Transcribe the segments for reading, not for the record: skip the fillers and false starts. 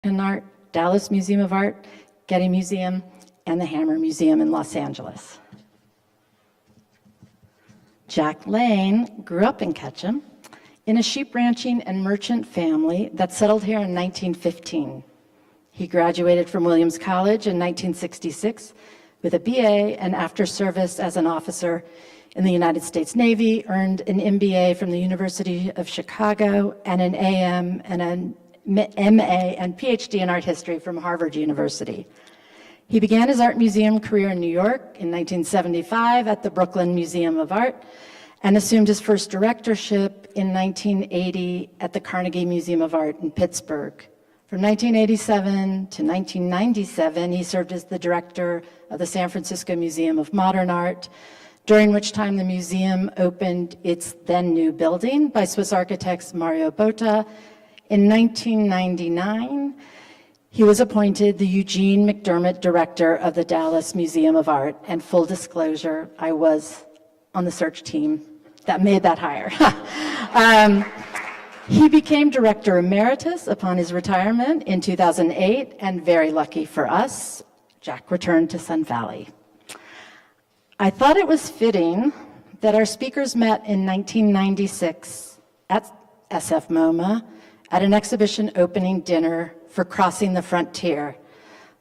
and Art, Dallas Museum of Art, Getty Museum, and the Hammer Museum in Los Angeles. Jack Lane grew up in Ketchum in a sheep ranching and merchant family that settled here in 1915. He graduated from Williams College in 1966 with a BA, and after service as an officer in the United States Navy, earned an MBA from the University of Chicago and an AM and an MA and PhD in art history from Harvard University. He began his art museum career in New York in 1975 at the Brooklyn Museum of Art and assumed his first directorship in 1980 at the Carnegie Museum of Art in Pittsburgh. From 1987 to 1997, he served as the director of the San Francisco Museum of Modern Art, during which time the museum opened its then new building by Swiss architects Mario Botta. In 1999, he was appointed the Eugene McDermott Director of the Dallas Museum of Art, and full disclosure, I was on the search team that made that hire. He became Director Emeritus upon his retirement in 2008, and very lucky for us, Jack returned to Sun Valley. I thought it was fitting that our speakers met in 1996 at SVMoA at an exhibition opening dinner for Crossing the Frontier,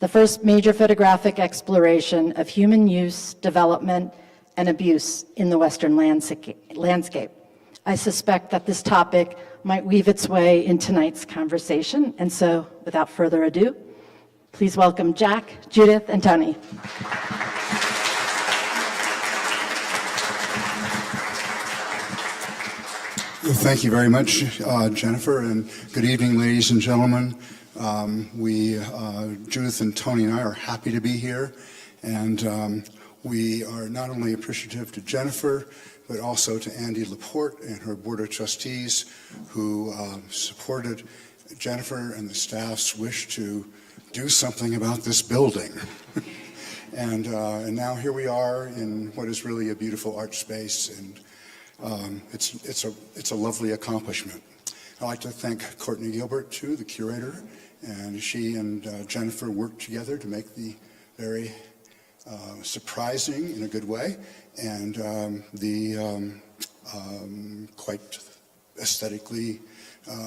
the first major photographic exploration of human use, development, and abuse in the Western landscape. I suspect that this topic might weave its way in tonight's conversation, and so without further ado, please welcome Jack, Judith, and Tony. Well, thank you very much, Jennifer, and good evening, ladies and gentlemen. Judith and Tony and I are happy to be here, and we are not only appreciative to Jennifer, but also to Andy Laporte and her Board of Trustees who supported Jennifer and the staff's wish to do something about this building. And now here we are in what is really a beautiful art space, and it's a lovely accomplishment. I'd like to thank Courtney Gilbert, too, the curator, and she and Jennifer worked together to make the very surprising, in a good way, and the quite aesthetically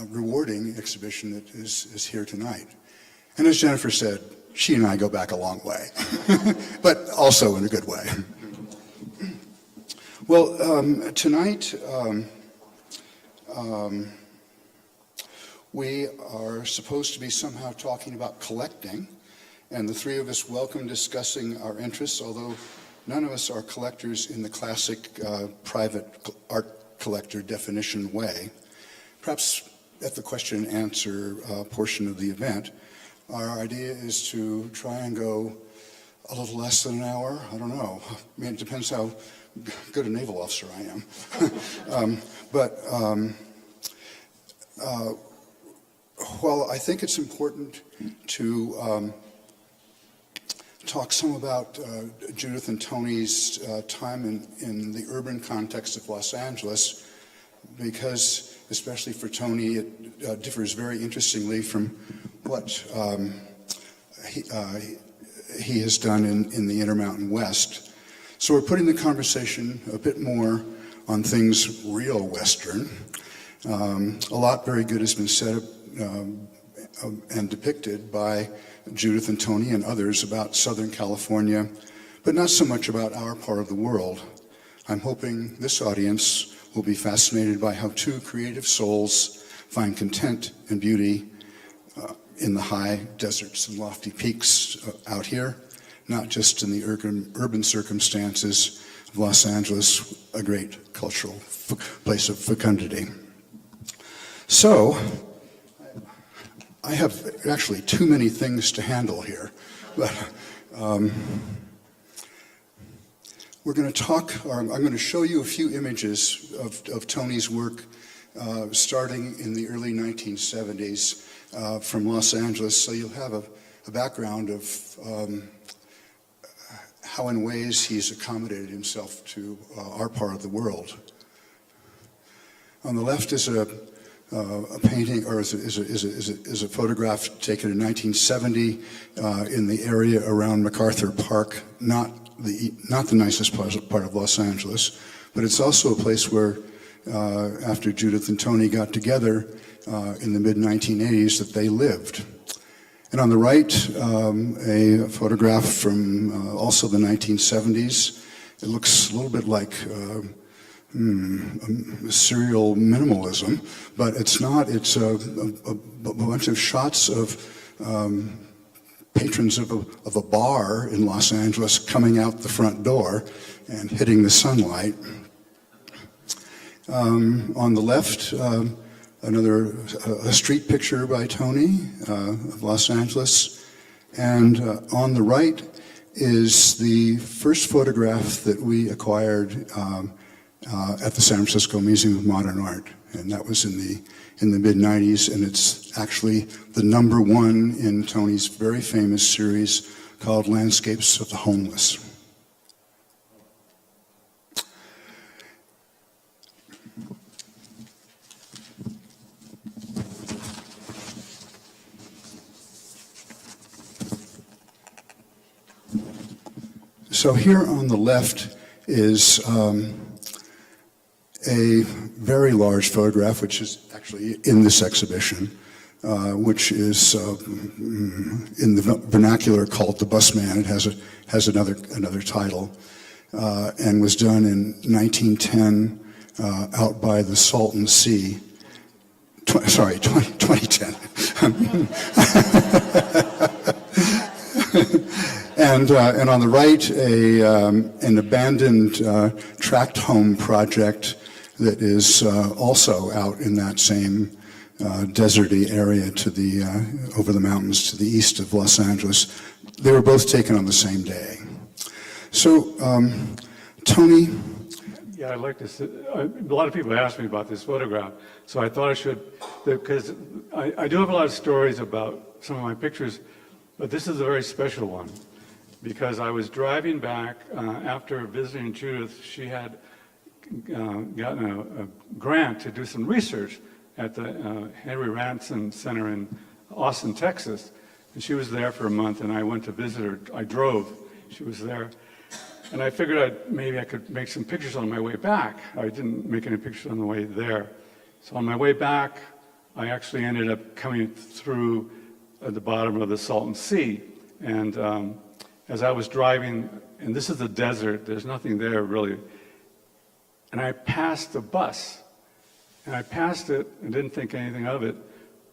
rewarding exhibition that is here tonight. And as Jennifer said, she and I go back a long way, but also in a good way. Well, tonight we are supposed to be somehow talking about collecting, and the three of us welcome discussing our interests, although none of us are collectors in the classic private art collector definition way. Perhaps at the question and answer portion of the event, our idea is to try and go a little less than an hour. I don't know. I mean, it depends how good a naval officer I am. While I think it's important to talk some about Judith and Tony's time in the urban context of Los Angeles, because especially for Tony, it differs very interestingly from what he has done in the Intermountain West. So we're putting the conversation a bit more on things real Western. A lot very good has been said and depicted by Judith and Tony and others about Southern California, but not so much about our part of the world. I'm hoping this audience will be fascinated by how two creative souls find content and beauty in the high deserts and lofty peaks out here, not just in the urban circumstances of Los Angeles, a great cultural place of fecundity. So, I have actually too many things to handle here, but we're going to talk, or I'm going to show you a few images of Tony's work starting in the early 1970s from Los Angeles, so you'll have a background of how in ways he's accommodated himself to our part of the world. On the left is a a painting, or is a photograph taken in 1970 in the area around MacArthur Park, not the nicest part of Los Angeles, but it's also a place where, after Judith and Tony got together in the mid-1980s, that they lived. And on the right, a photograph from also the 1970s. It looks a little bit like serial minimalism, but it's not. It's a bunch of shots of patrons of a bar in Los Angeles coming out the front door and hitting the sunlight. On the left, a street picture by Tony of Los Angeles, and on the right is the first photograph that we acquired at the San Francisco Museum of Modern Art, and that was in the mid-90s, and it's actually the #1 in Tony's very famous series called Landscapes of the Homeless. So here on the left is a very large photograph, which is actually in this exhibition, which is in the vernacular called The Busman. It has another title, and was done in 1910 out by the Salton Sea. 2010. And on the right, an abandoned tract home project that is also out in that same deserty area over the mountains to the east of Los Angeles. They were both taken on the same day. So, Tony? Yeah, I'd like to say, a lot of people ask me about this photograph, so I thought I should, because I do have a lot of stories about some of my pictures, but this is a very special one. Because I was driving back after visiting Judith. She had gotten a grant to do some research at the Henry Ransom Center in Austin, Texas. And she was there for a month, and I went to visit her. I drove. She was there. And I figured maybe I could make some pictures on my way back. I didn't make any pictures on the way there. So on my way back, I actually ended up coming through the bottom of the Salton Sea. And as I was driving, and this is the desert, there's nothing there really, and I passed a bus, and I passed it and didn't think anything of it,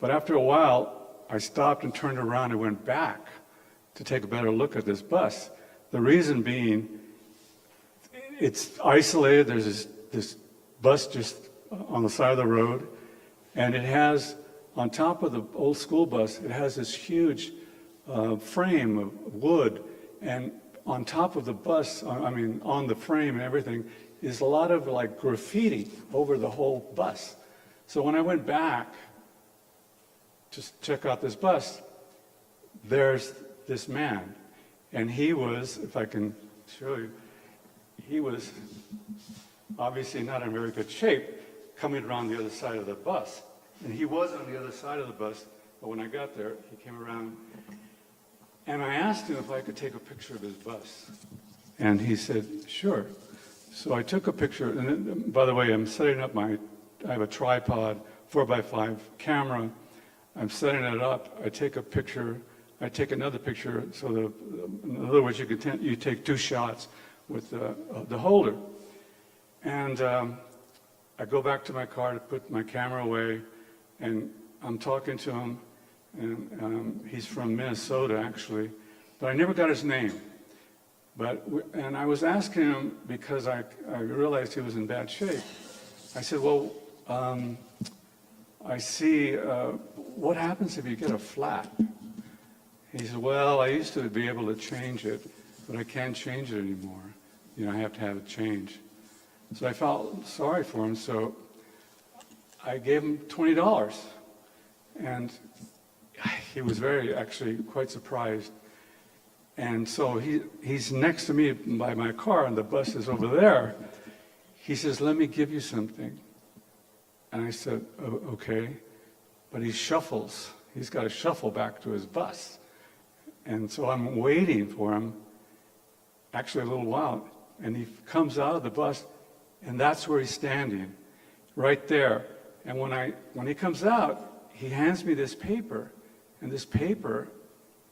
but after a while, I stopped and turned around and went back to take a better look at this bus. The reason being, it's isolated, there's this bus just on the side of the road, and it has, on top of the old school bus, it has this huge frame of wood. And on top of the bus, on the frame and everything, is a lot of like graffiti over the whole bus. So when I went back to check out this bus, there's this man. And he was, if I can show you, he was obviously not in very good shape coming around the other side of the bus. And he was on the other side of the bus, but when I got there, he came around. And I asked him if I could take a picture of his bus. And he said, sure. So I took a picture, and then, by the way, I'm setting up I have a tripod, 4x5 camera. I'm setting it up. I take a picture. I take another picture, so in other words, you take 2 shots with the holder. And I go back to my car to put my camera away, and I'm talking to him. And he's from Minnesota, actually, but I never got his name. And I was asking him because I realized he was in bad shape. I said, well, I see, what happens if you get a flat? He said, well, I used to be able to change it, but I can't change it anymore. I have to have it changed. So I felt sorry for him, so I gave him $20. And he was actually quite surprised. And so he's next to me by my car, and the bus is over there. He says, let me give you something. And I said, oh, okay. But he shuffles. He's got to shuffle back to his bus. And so I'm waiting for him, actually a little while, and he comes out of the bus, and that's where he's standing, right there. And when he comes out, he hands me this paper, and this paper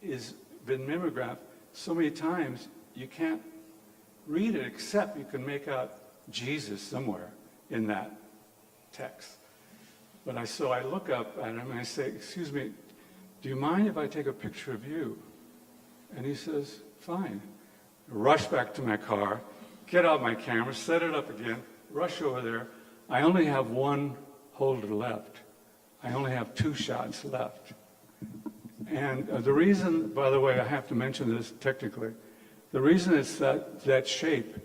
has been mimeographed so many times you can't read it, except you can make out Jesus somewhere in that text. So I look up at him and I say, excuse me, do you mind if I take a picture of you? And he says, fine. Rush back to my car, get out my camera, set it up again, rush over there. I only have one holder left. I only have 2 shots left. And the reason, by the way, I have to mention this technically, the reason it's that shape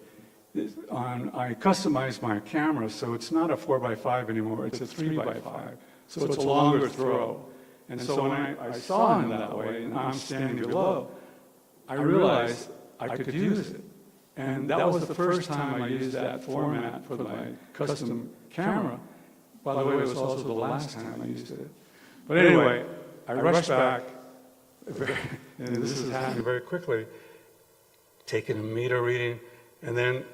is I customized my camera, so it's not a 4x5 anymore, it's a 3x5. So it's a longer throw. And so when I saw him that way, and I'm standing below, I realized I could use it. And that was the first time I used that format for my custom camera. By the way, it was also the last time I used it. But anyway, I rushed back, and this is happening very quickly, taking a meter reading, and then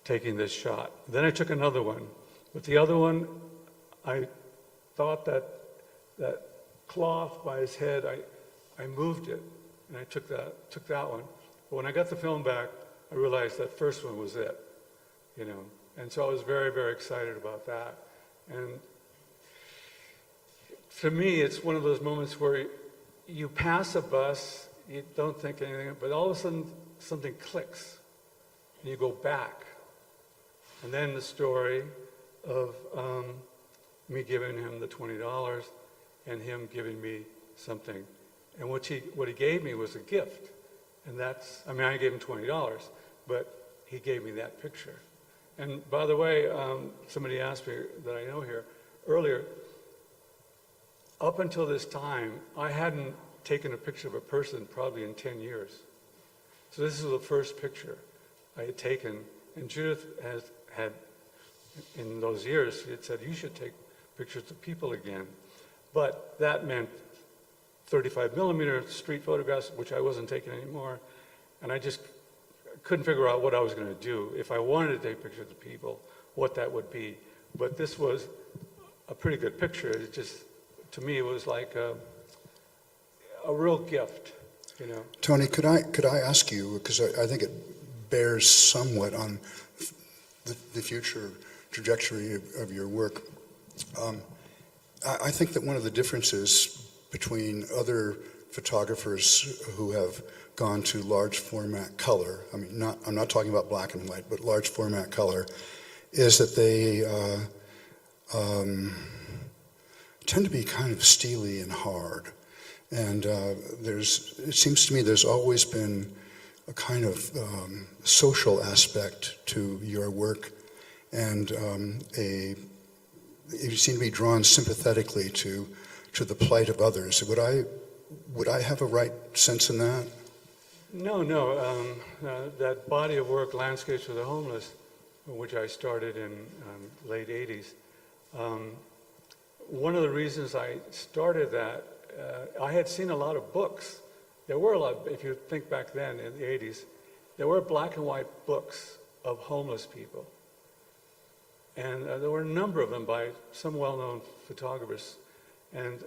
taking this shot. Then I took another one. With the other one, I thought that cloth by his head, I moved it, and I took that one. But when I got the film back, I realized that first one was it, you know. And so I was very, very excited about that. And to me, it's one of those moments where you pass a bus, you don't think anything, but all of a sudden something clicks, and you go back. And then the story of me giving him the $20 and him giving me something. And what he gave me was a gift. And I gave him $20, but he gave me that picture. And by the way, somebody asked me that I know here earlier, up until this time, I hadn't taken a picture of a person probably in 10 years. So this is the first picture I had taken. And Judith had in those years, she had said, you should take pictures of people again. But that meant 35 millimeter street photographs, which I wasn't taking anymore. And I just couldn't figure out what I was going to do. If I wanted to take pictures of people, what that would be. But this was a pretty good picture. It just, to me, it was like a real gift, you know. Tony, could I ask you, because I think it bears somewhat on the future trajectory of your work. I think that one of the differences between other photographers who have gone to large format color, I'm not talking about black and white, but large format color, is that they tend to be kind of steely and hard. And it seems to me there's always been a kind of social aspect to your work, and you seem to be drawn sympathetically to the plight of others. Would I have a right sense in that? No. That body of work, Landscapes for the Homeless, which I started in late 80s, one of the reasons I started that, I had seen a lot of books. There were a lot, if you think back then in the 80s, there were black and white books of homeless people. And there were a number of them by some well-known photographers. And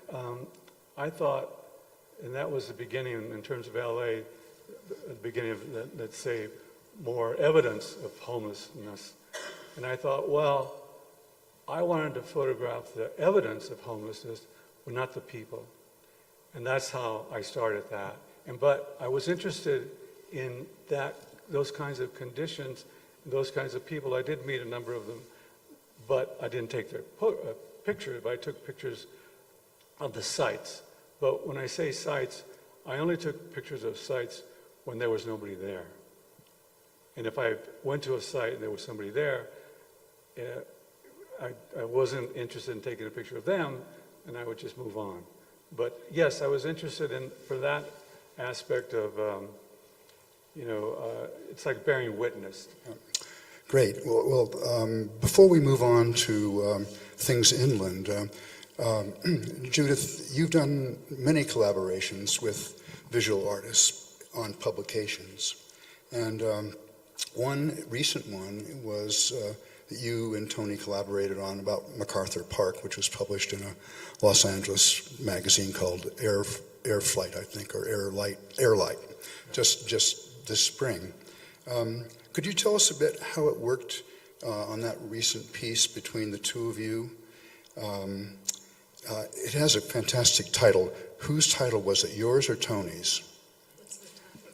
I thought, and that was the beginning in terms of LA, the beginning of, let's say, more evidence of homelessness. And I thought, well, I wanted to photograph the evidence of homelessness, but not the people. And that's how I started that. But I was interested in those kinds of conditions, those kinds of people. I did meet a number of them, but I didn't take their pictures, but I took pictures of the sites. But when I say sites, I only took pictures of sites when there was nobody there. And if I went to a site and there was somebody there, I wasn't interested in taking a picture of them, and I would just move on. But yes, I was interested in, for that aspect of, it's like bearing witness. Great. Before we move on to things inland, Judith, you've done many collaborations with visual artists on publications. And one recent one was that you and Tony collaborated on about MacArthur Park, which was published in a Los Angeles magazine called Air Flight, I think, or Airlight, just this spring. Could you tell us a bit how it worked on that recent piece between the two of you? It has a fantastic title. Whose title was it, yours or Tony's?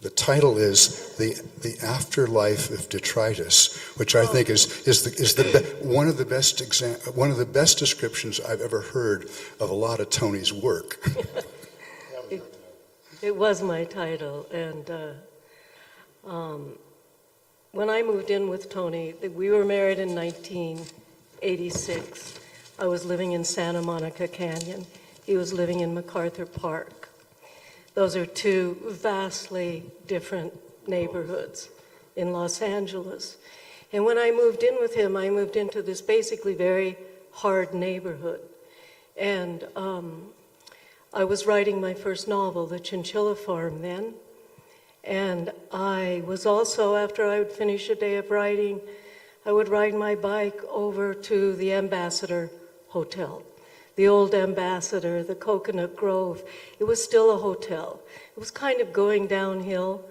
The title is the Afterlife of Detritus, which I think is one of the best descriptions I've ever heard of a lot of Tony's work. It was my title, and when I moved in with Tony, we were married in 1986. I was living in Santa Monica Canyon. He was living in MacArthur Park. Those are two vastly different neighborhoods in Los Angeles. And when I moved in with him, I moved into this basically very hard neighborhood. And I was writing my first novel, The Chinchilla Farm, then. And I was also, after I would finish a day of writing, I would ride my bike over to the Ambassador Hotel. The old Ambassador, the Coconut Grove. It was still a hotel. It was kind of going downhill,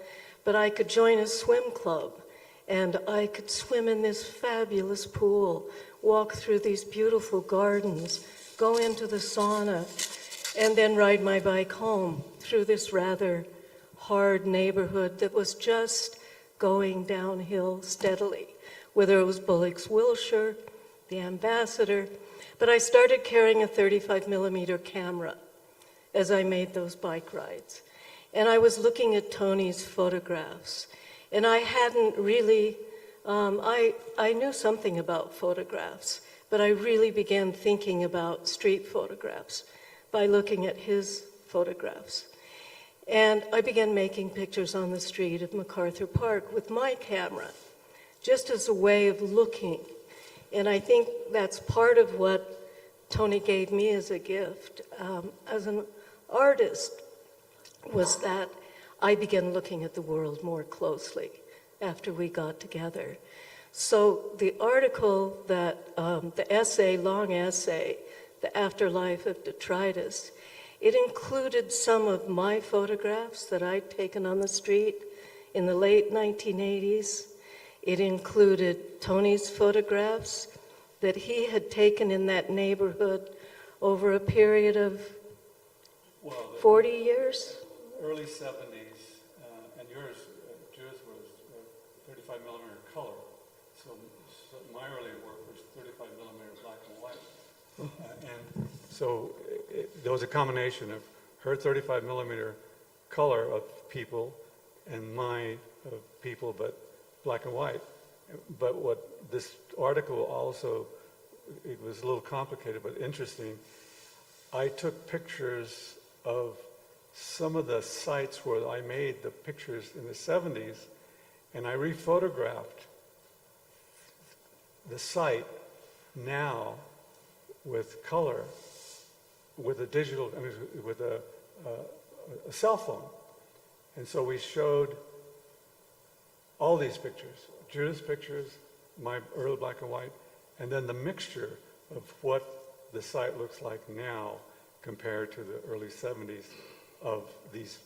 but I could join a swim club, and I could swim in this fabulous pool, walk through these beautiful gardens, go into the sauna, and then ride my bike home through this rather hard neighborhood that was just going downhill steadily, whether it was Bullock's Wilshire, the Ambassador. But I started carrying a 35 millimeter camera as I made those bike rides. And I was looking at Tony's photographs. And I hadn't really, I knew something about photographs, but I really began thinking about street photographs by looking at his photographs. And I began making pictures on the street of MacArthur Park with my camera, just as a way of looking. And I think that's part of what Tony gave me as a gift as an artist, was that I began looking at the world more closely after we got together. So the article that, the essay, long essay, The Afterlife of Detritus, it included some of my photographs that I'd taken on the street in the late 1980s. It included Tony's photographs that he had taken in that neighborhood over a period of 40 years. Early 70s, and yours, Judith, was 35 millimeter color. So my early work was 35 millimeter black and white. And so there was a combination of her 35 millimeter color of people and mine of people, but black and white. But what this article also, it was a little complicated but interesting. I took pictures of some of the sites where I made the pictures in the 70s, and I rephotographed the site now with color, with a digital, I mean, with a cell phone. And so we showed all these pictures, Judith's pictures, my early black and white, and then the mixture of what the site looks like now compared to the early 70s of these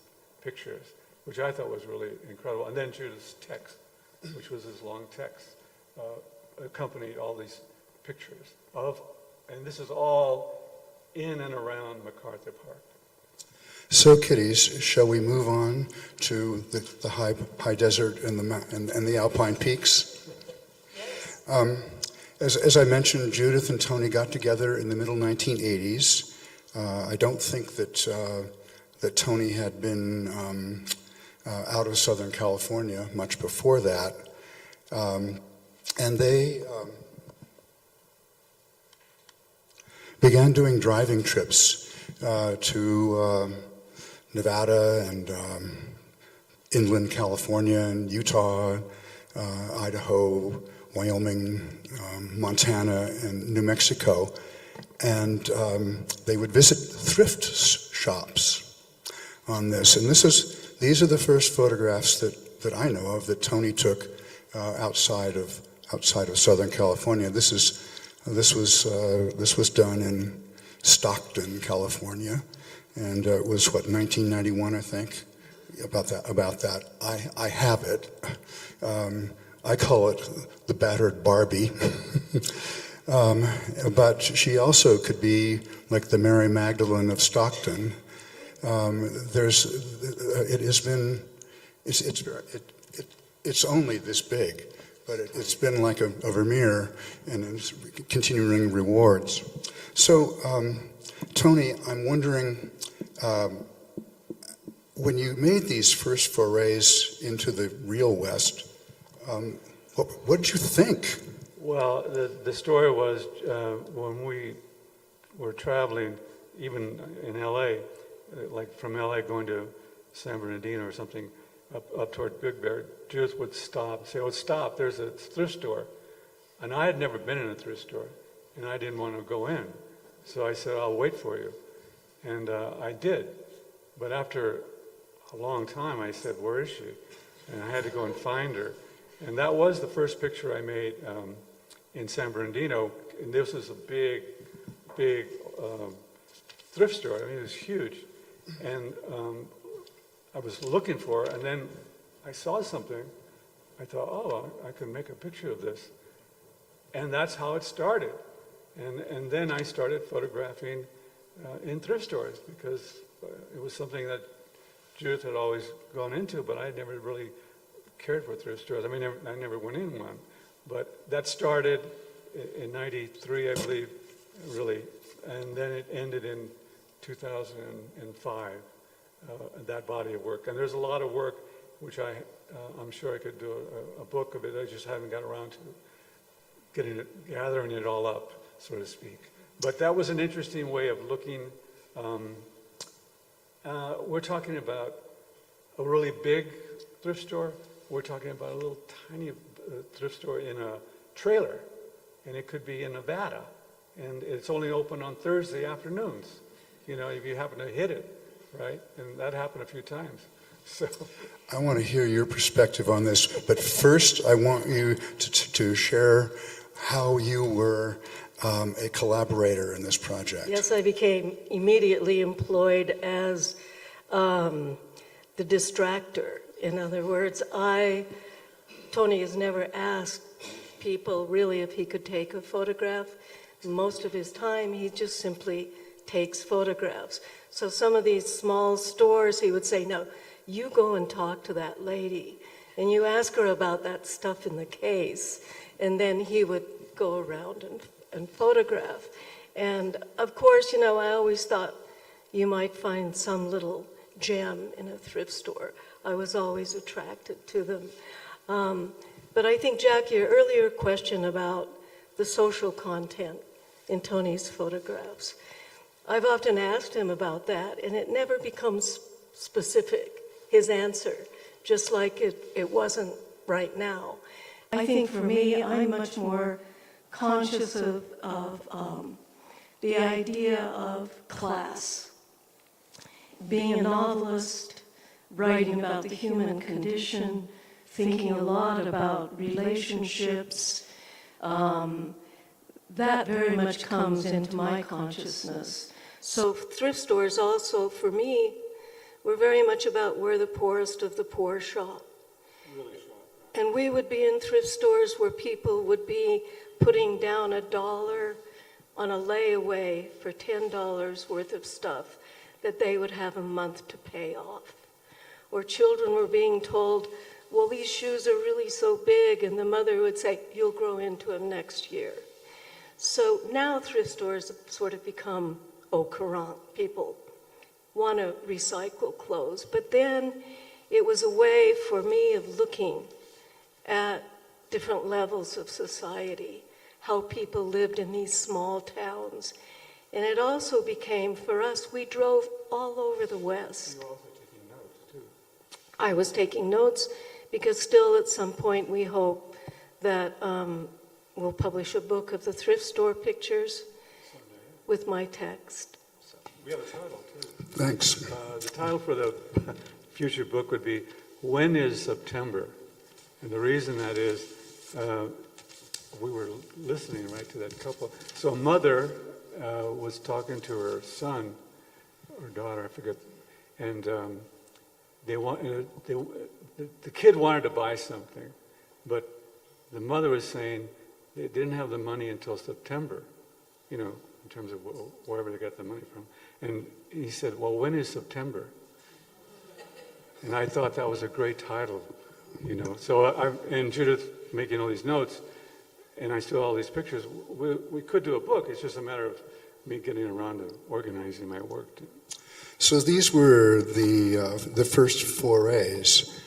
pictures, which I thought was really incredible. And then Judith's text, which was his long text, accompanied all these pictures of, and this is all in and around MacArthur Park. So, kiddies, shall we move on to the high desert and the alpine peaks? As I mentioned, Judith and Tony got together in the middle 1980s. I don't think that Tony had been out of Southern California much before that. And they began doing driving trips to Nevada and inland California and Utah, Idaho, Wyoming, Montana, and New Mexico, and they would visit thrift shops on this. And these are the first photographs that I know of that Tony took outside of Southern California. This was done in Stockton, California, and it was 1991, I think. About that. I have it. I call it the battered Barbie. But she also could be like the Mary Magdalene of Stockton. It's only this big, but it's been like a Vermeer, and it's continuing rewards. So, Tony, I'm wondering, when you made these first forays into the real West, what did you think? Well, the story was when we were traveling, even in L.A., like from L.A. going to San Bernardino or something, up toward Big Bear, Judith would stop, say, "Oh, stop, there's a thrift store." And I had never been in a thrift store, and I didn't want to go in. So I said, "I'll wait for you." And I did. But after a long time, I said, "Where is she?" And I had to go and find her. And that was the first picture I made in San Bernardino. And this was a big thrift store. I mean, it was huge. And I was looking for her, and then I saw something. I thought, oh, I can make a picture of this. And that's how it started. And then I started photographing in thrift stores, because it was something that Judith had always gone into, but I had never really cared for thrift stores. I mean, I never went in one. But that started in 93, I believe, really. And then it ended in 2005, that body of work. And there's a lot of work which I'm sure I could do a book of it. I just haven't got around to gathering it all up, so to speak. But that was an interesting way of looking. We're talking about a really big thrift store. We're talking about a little tiny thrift store in a trailer, and it could be in Nevada, and it's only open on Thursday afternoons, if you happen to hit it, right? And that happened a few times. So I want to hear your perspective on this, but first I want you to share how you were a collaborator in this project. Yes, I became immediately employed as the distractor. In other words, Tony has never asked people really if he could take a photograph. Most of his time, he just simply takes photographs. So some of these small stores, he would say, "No, you go and talk to that lady, and you ask her about that stuff in the case." And then he would go around and photograph. And of course, I always thought you might find some little gem in a thrift store. I was always attracted to them. But I think, Jackie, your earlier question about the social content in Tony's photographs, I've often asked him about that, and it never becomes specific, his answer, just like it wasn't right now. I think for me, I'm much more conscious of the idea of class. Being a novelist, writing about the human condition, thinking a lot about relationships, that very much comes into my consciousness. So thrift stores also, for me, were very much about where the poorest of the poor shop. Really shop. And we would be in thrift stores where people would be putting down $1 on a layaway for $10 worth of stuff that they would have a month to pay off. Or children were being told, "Well, these shoes are really so big," and the mother would say, "You'll grow into them next year." So now thrift stores have sort of become au courant. People want to recycle clothes. But then it was a way for me of looking at different levels of society, how people lived in these small towns. And it also became, for us, we drove all over the West. you were also taking notes, too. I was taking notes because still at some point we hope that will publish a book of the thrift store pictures with my text. We have a title, too. Thanks. The title for the future book would be, When is September? And the reason that is, we were listening right to that couple. So a mother was talking to her son, or daughter, I forget, and the kid wanted to buy something, but the mother was saying they didn't have the money until September, you know, in terms of wherever they got the money from. And he said, well, when is September? And I thought that was a great title, you know. So and Judith making all these notes, and I saw all these pictures. We could do a book. It's just a matter of me getting around to organizing my work. So these were the first forays,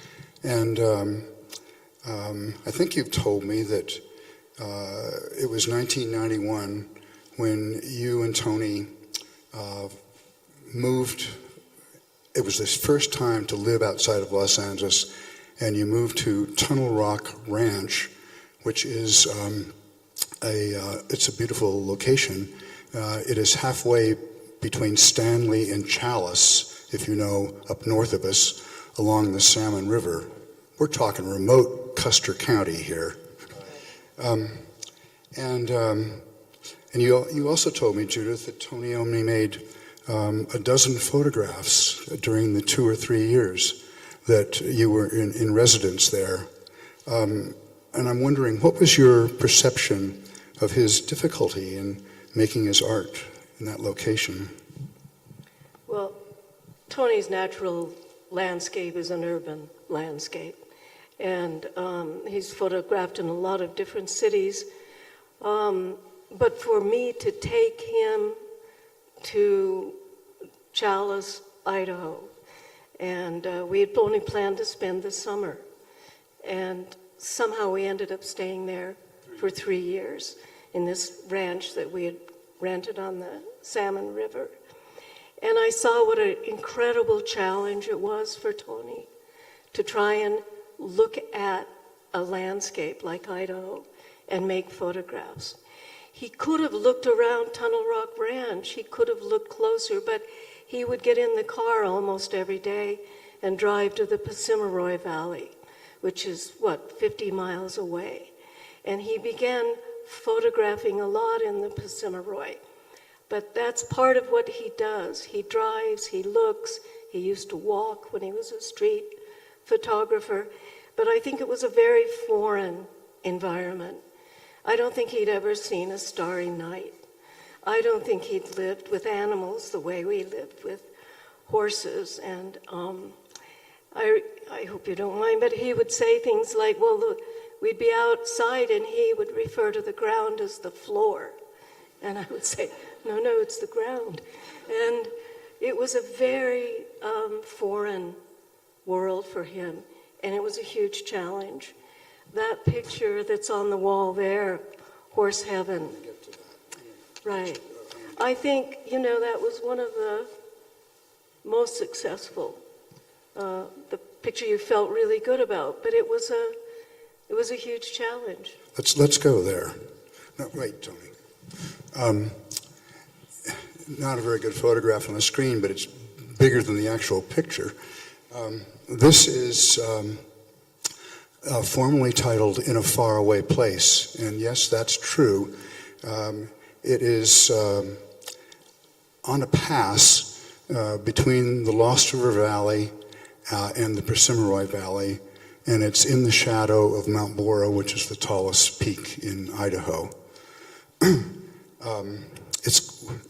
and I think you've told me that it was 1991 when you and Tony moved. It was this first time to live outside of Los Angeles, and you moved to Tunnel Rock Ranch, which is it's a beautiful location. It is halfway between Stanley and Chalice, if you know, up north of us, along the Salmon River. We're talking remote Custer County here. And you also told me, Judith, that Tony only made a dozen photographs during the 2 or 3 years that you were in residence there. And I'm wondering, what was your perception of his difficulty in making his art in that location? Well, Tony's natural landscape is an urban landscape, and he's photographed in a lot of different cities. But for me to take him to Chalice, Idaho, and we had only planned to spend the summer, and somehow we ended up staying there for 3 years in this ranch that we had rented on the Salmon River. And I saw what an incredible challenge it was for Tony to try and look at a landscape like Idaho and make photographs. He could have looked around Tunnel Rock Ranch, he could have looked closer, but he would get in the car almost every day and drive to the Passamaquoddy Valley, which is, 50 miles away. And he began photographing a lot in the Passamaquoddy. But that's part of what he does. He drives, he looks, he used to walk when he was a street photographer. But I think it was a very foreign environment. I don't think he'd ever seen a starry night. I don't think he'd lived with animals the way we lived with horses. And I hope you don't mind, but he would say things like, well, we'd be outside and he would refer to the ground as the floor. And I would say, no, it's the ground. And it was a very foreign world for him, and it was a huge challenge. That picture that's on the wall there, Horse Heaven, right. I think, that was one of the most successful, the picture you felt really good about, but it was a huge challenge. Let's go there. No, wait, Tony. Not a very good photograph on the screen, but it's bigger than the actual picture. This is formally titled In a Faraway Place, and yes, that's true. It is on a pass between the Lost River Valley and the Passamaquoddy Valley, and it's in the shadow of Mount Bora, which is the tallest peak in Idaho.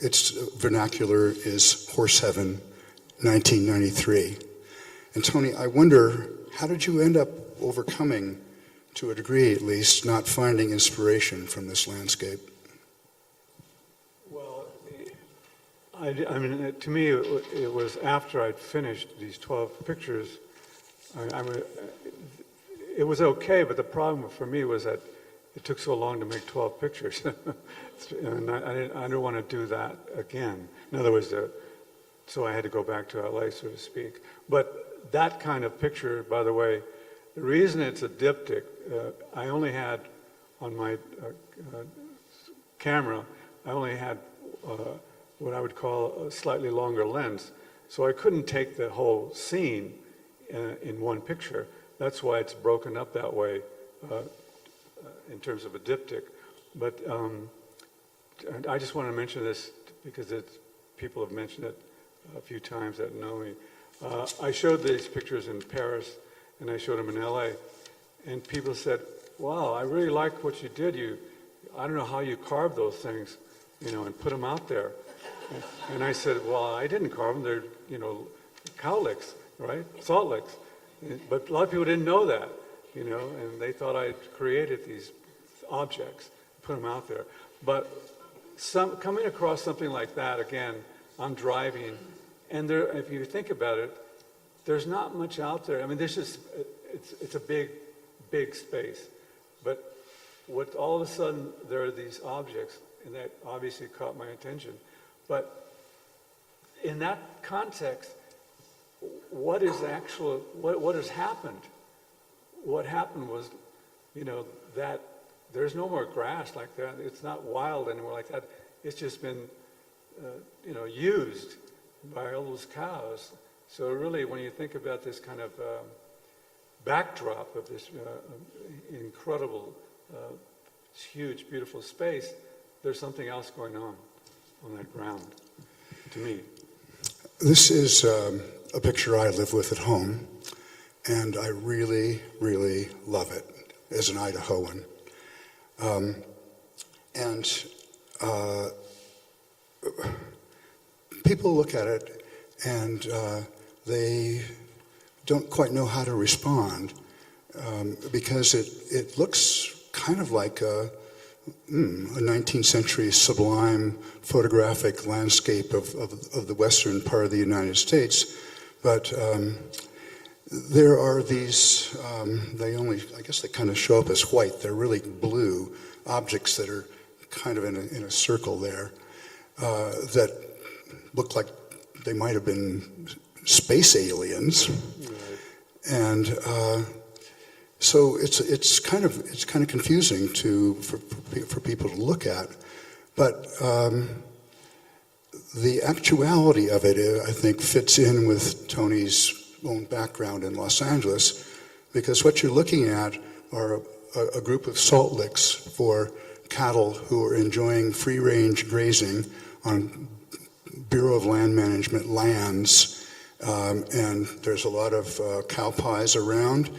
Its vernacular is Horse Heaven, 1993. And Tony, I wonder, how did you end up overcoming, to a degree at least, not finding inspiration from this landscape? Well, I mean, to me, it was after I'd finished these 12 pictures. It was okay, but the problem for me was that it took so long to make 12 pictures. And I didn't want to do that again. In other words, so I had to go back to LA, so to speak. But that kind of picture, by the way, the reason it's a diptych, I only had on my camera, I only had what I would call a slightly longer lens. So I couldn't take the whole scene in one picture. That's why it's broken up that way in terms of a diptych. But I just want to mention this because people have mentioned it a few times that know me. I showed these pictures in Paris and I showed them in LA, and people said, wow, I really like what you did. I don't know how you carved those things, and put them out there. And I said, well, I didn't carve them. They're, cow licks, right? Salt licks. But a lot of people didn't know that, and they thought I created these objects, put them out there. But coming across something like that, again, I'm driving, and if you think about it, there's not much out there. I mean, it's a big, big space. But all of a sudden, there are these objects, and that obviously caught my attention. But in that context, what has happened? What happened was, that there's no more grass like that. It's not wild anymore like that. It's just been, used by all those cows. So really, when you think about this kind of backdrop of this incredible, huge, beautiful space, there's something else going on that ground, to me. This is a picture I live with at home, and I really, really love it as an Idahoan. People look at it and they don't quite know how to respond because it looks kind of like a 19th century sublime photographic landscape of the western part of the United States. But there are these, I guess they kind of show up as white. They're really blue objects that are kind of in a circle there that look like they might have been space aliens. Right. And so it's kind of confusing for people to look at, but the actuality of it, I think, fits in with Tony's own background in Los Angeles, because what you're looking at are a group of salt licks for cattle who are enjoying free-range grazing on Bureau of Land Management lands, and there's a lot of cow pies around.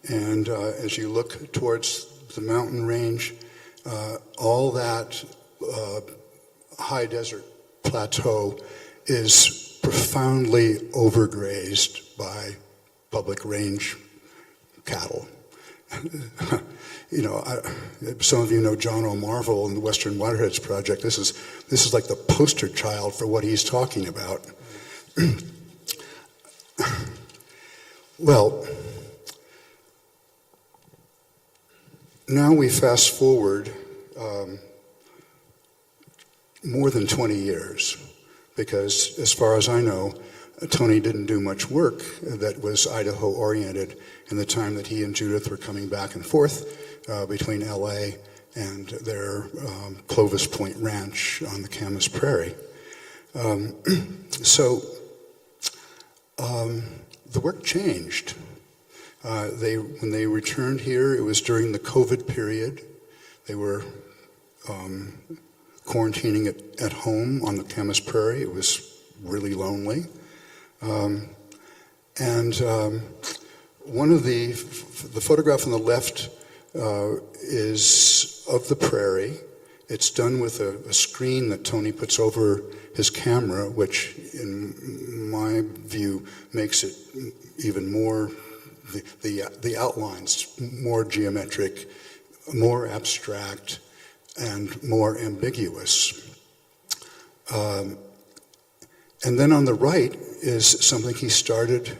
And as you look towards the mountain range, all that high desert plateau is profoundly overgrazed by public range cattle. Some of you know John O'Marvel and the Western Waterheads Project. This is like the poster child for what he's talking about. Well, now we fast forward more than 20 years, because as far as I know, Tony didn't do much work that was Idaho-oriented in the time that he and Judith were coming back and forth between LA and their Clovis Point Ranch on the Camas Prairie. So the work changed. When they returned here, it was during the COVID period. They were quarantining at home on the Camas Prairie. It was really lonely. One of the photograph on the left is of the prairie. It's done with a screen that Tony puts over his camera, which in my view makes it even more, the outlines more geometric, more abstract, and more ambiguous. And then on the right is something he started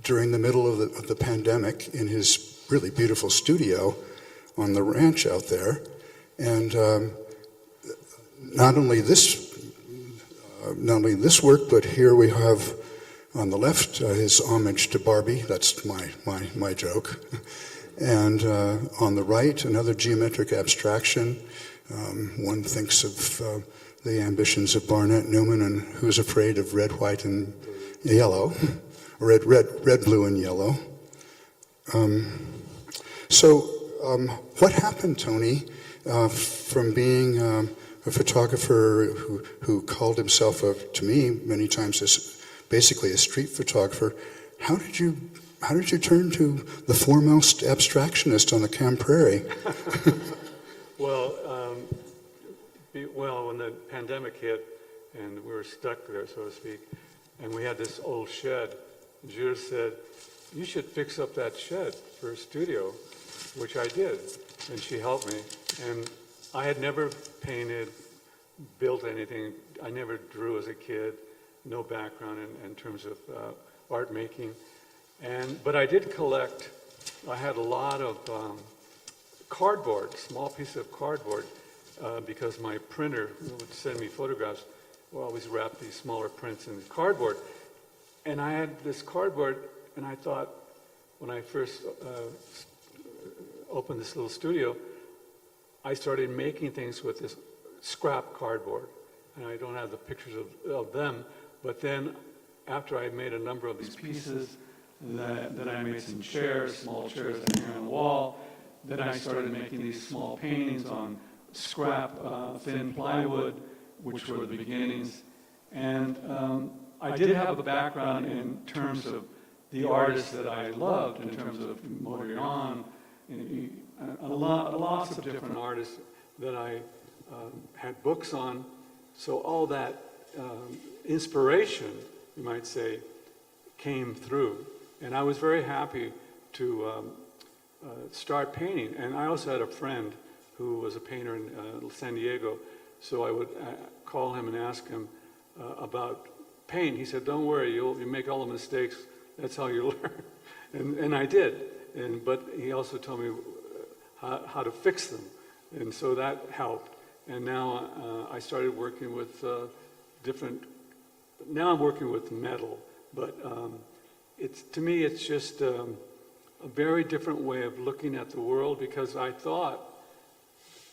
during the middle of the pandemic in his really beautiful studio on the ranch out there. And not only this work, but here we have on the left his homage to Barbie. That's my joke. And on the right, another geometric abstraction. One thinks of the ambitions of Barnett Newman and Who's Afraid of Red, White, and Yellow, red, blue, and yellow. So what happened, Tony, from being a photographer who called himself, to me, many times as basically a street photographer? How did you turn to the foremost abstractionist on the Prairie? Well, when the pandemic hit and we were stuck there, so to speak, and we had this old shed, Judith said, "You should fix up that shed for a studio," which I did, and she helped me. And I had never painted, built anything. I never drew as a kid, no background in terms of art making. But I did collect. I had a lot of cardboard, small pieces of cardboard, because my printer would send me photographs. We'll always wrap these smaller prints in cardboard. And I had this cardboard, and I thought, when I first opened this little studio, I started making things with this scrap cardboard. And I don't have the pictures of them, but then after I made a number of these pieces, then I made some chairs, small chairs that hang on the wall. Then I started making these small paintings on scrap, thin plywood, which were the beginnings. And I did have a background in terms of the artists that I loved, in terms of Modigliani, lots of different artists that I had books on. So all that inspiration, you might say, came through. And I was very happy to start painting. And I also had a friend who was a painter in San Diego. So I would call him and ask him about paint. He said, "Don't worry, you make all the mistakes. That's how you learn." And I did. But he also told me how to fix them. And so that helped. And now I started working with now I'm working with metal. But to me, it's just a very different way of looking at the world, because I thought,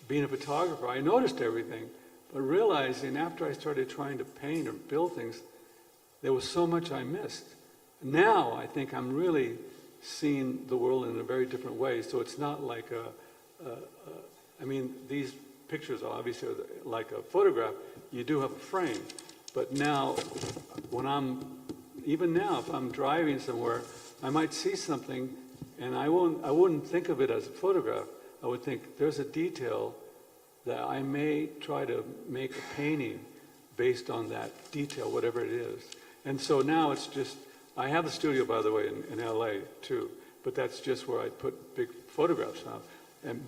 being a photographer, I noticed everything, but realizing after I started trying to paint or build things, there was so much I missed. Now I think I'm really seeing the world in a very different way. So it's not like these pictures are obviously like a photograph. You do have a frame, but now even now, if I'm driving somewhere, I might see something, and I wouldn't think of it as a photograph. I would think there's a detail that I may try to make a painting based on that detail, whatever it is. And so now it's just, I have a studio, by the way, in LA too, but that's just where I put big photographs now.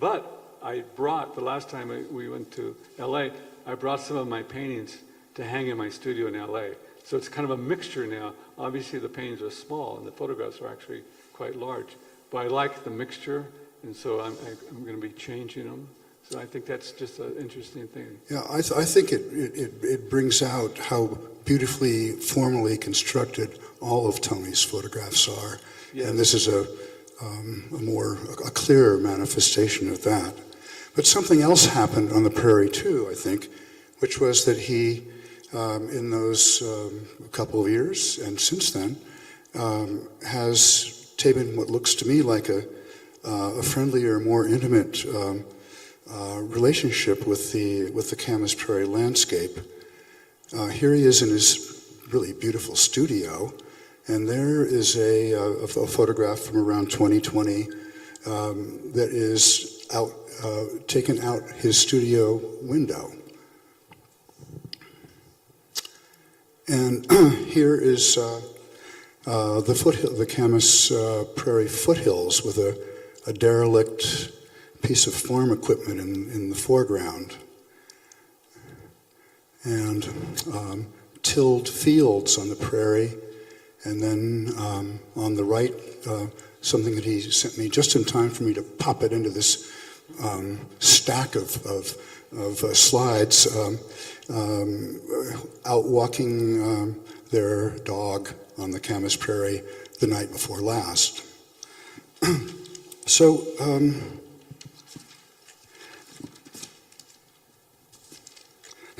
But I brought, the last time we went to LA, I brought some of my paintings to hang in my studio in LA. So it's kind of a mixture now. Obviously the paintings are small and the photographs are actually quite large. But I like the mixture, and so I'm going to be changing them. So I think that's just an interesting thing. Yeah, I think it brings out how beautifully formally constructed all of Tony's photographs are. Yes. And this is a clearer manifestation of that. But something else happened on the Prairie too, I think, which was that he, in those couple of years and since then, has taken what looks to me like a friendlier, more intimate relationship with the Camas Prairie landscape. Here he is in his really beautiful studio, and there is a photograph from around 2020 that is taken out his studio window. And here is the Camas Prairie foothills with a derelict piece of farm equipment in the foreground, and tilled fields on the prairie, and then on the right, something that he sent me just in time for me to pop it into this stack of slides, out walking their dog on the Camas Prairie the night before last. So,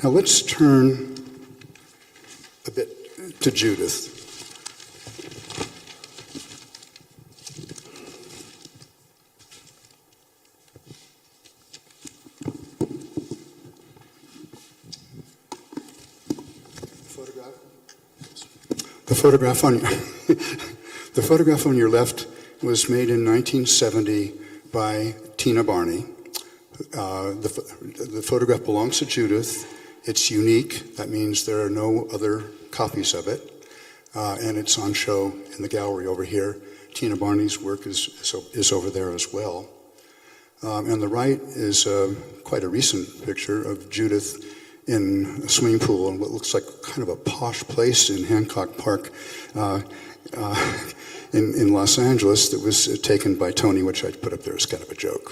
now let's turn a bit to Judith. The photograph on the photograph on your left was made in 1970 by Tina Barney. The photograph belongs to Judith. It's unique. That means there are no other copies of it, and it's on show in the gallery over here. Tina Barney's work is over there as well. And the right is quite a recent picture of Judith in a swimming pool in what looks like kind of a posh place in Hancock Park in Los Angeles that was taken by Tony, which I put up there as kind of a joke.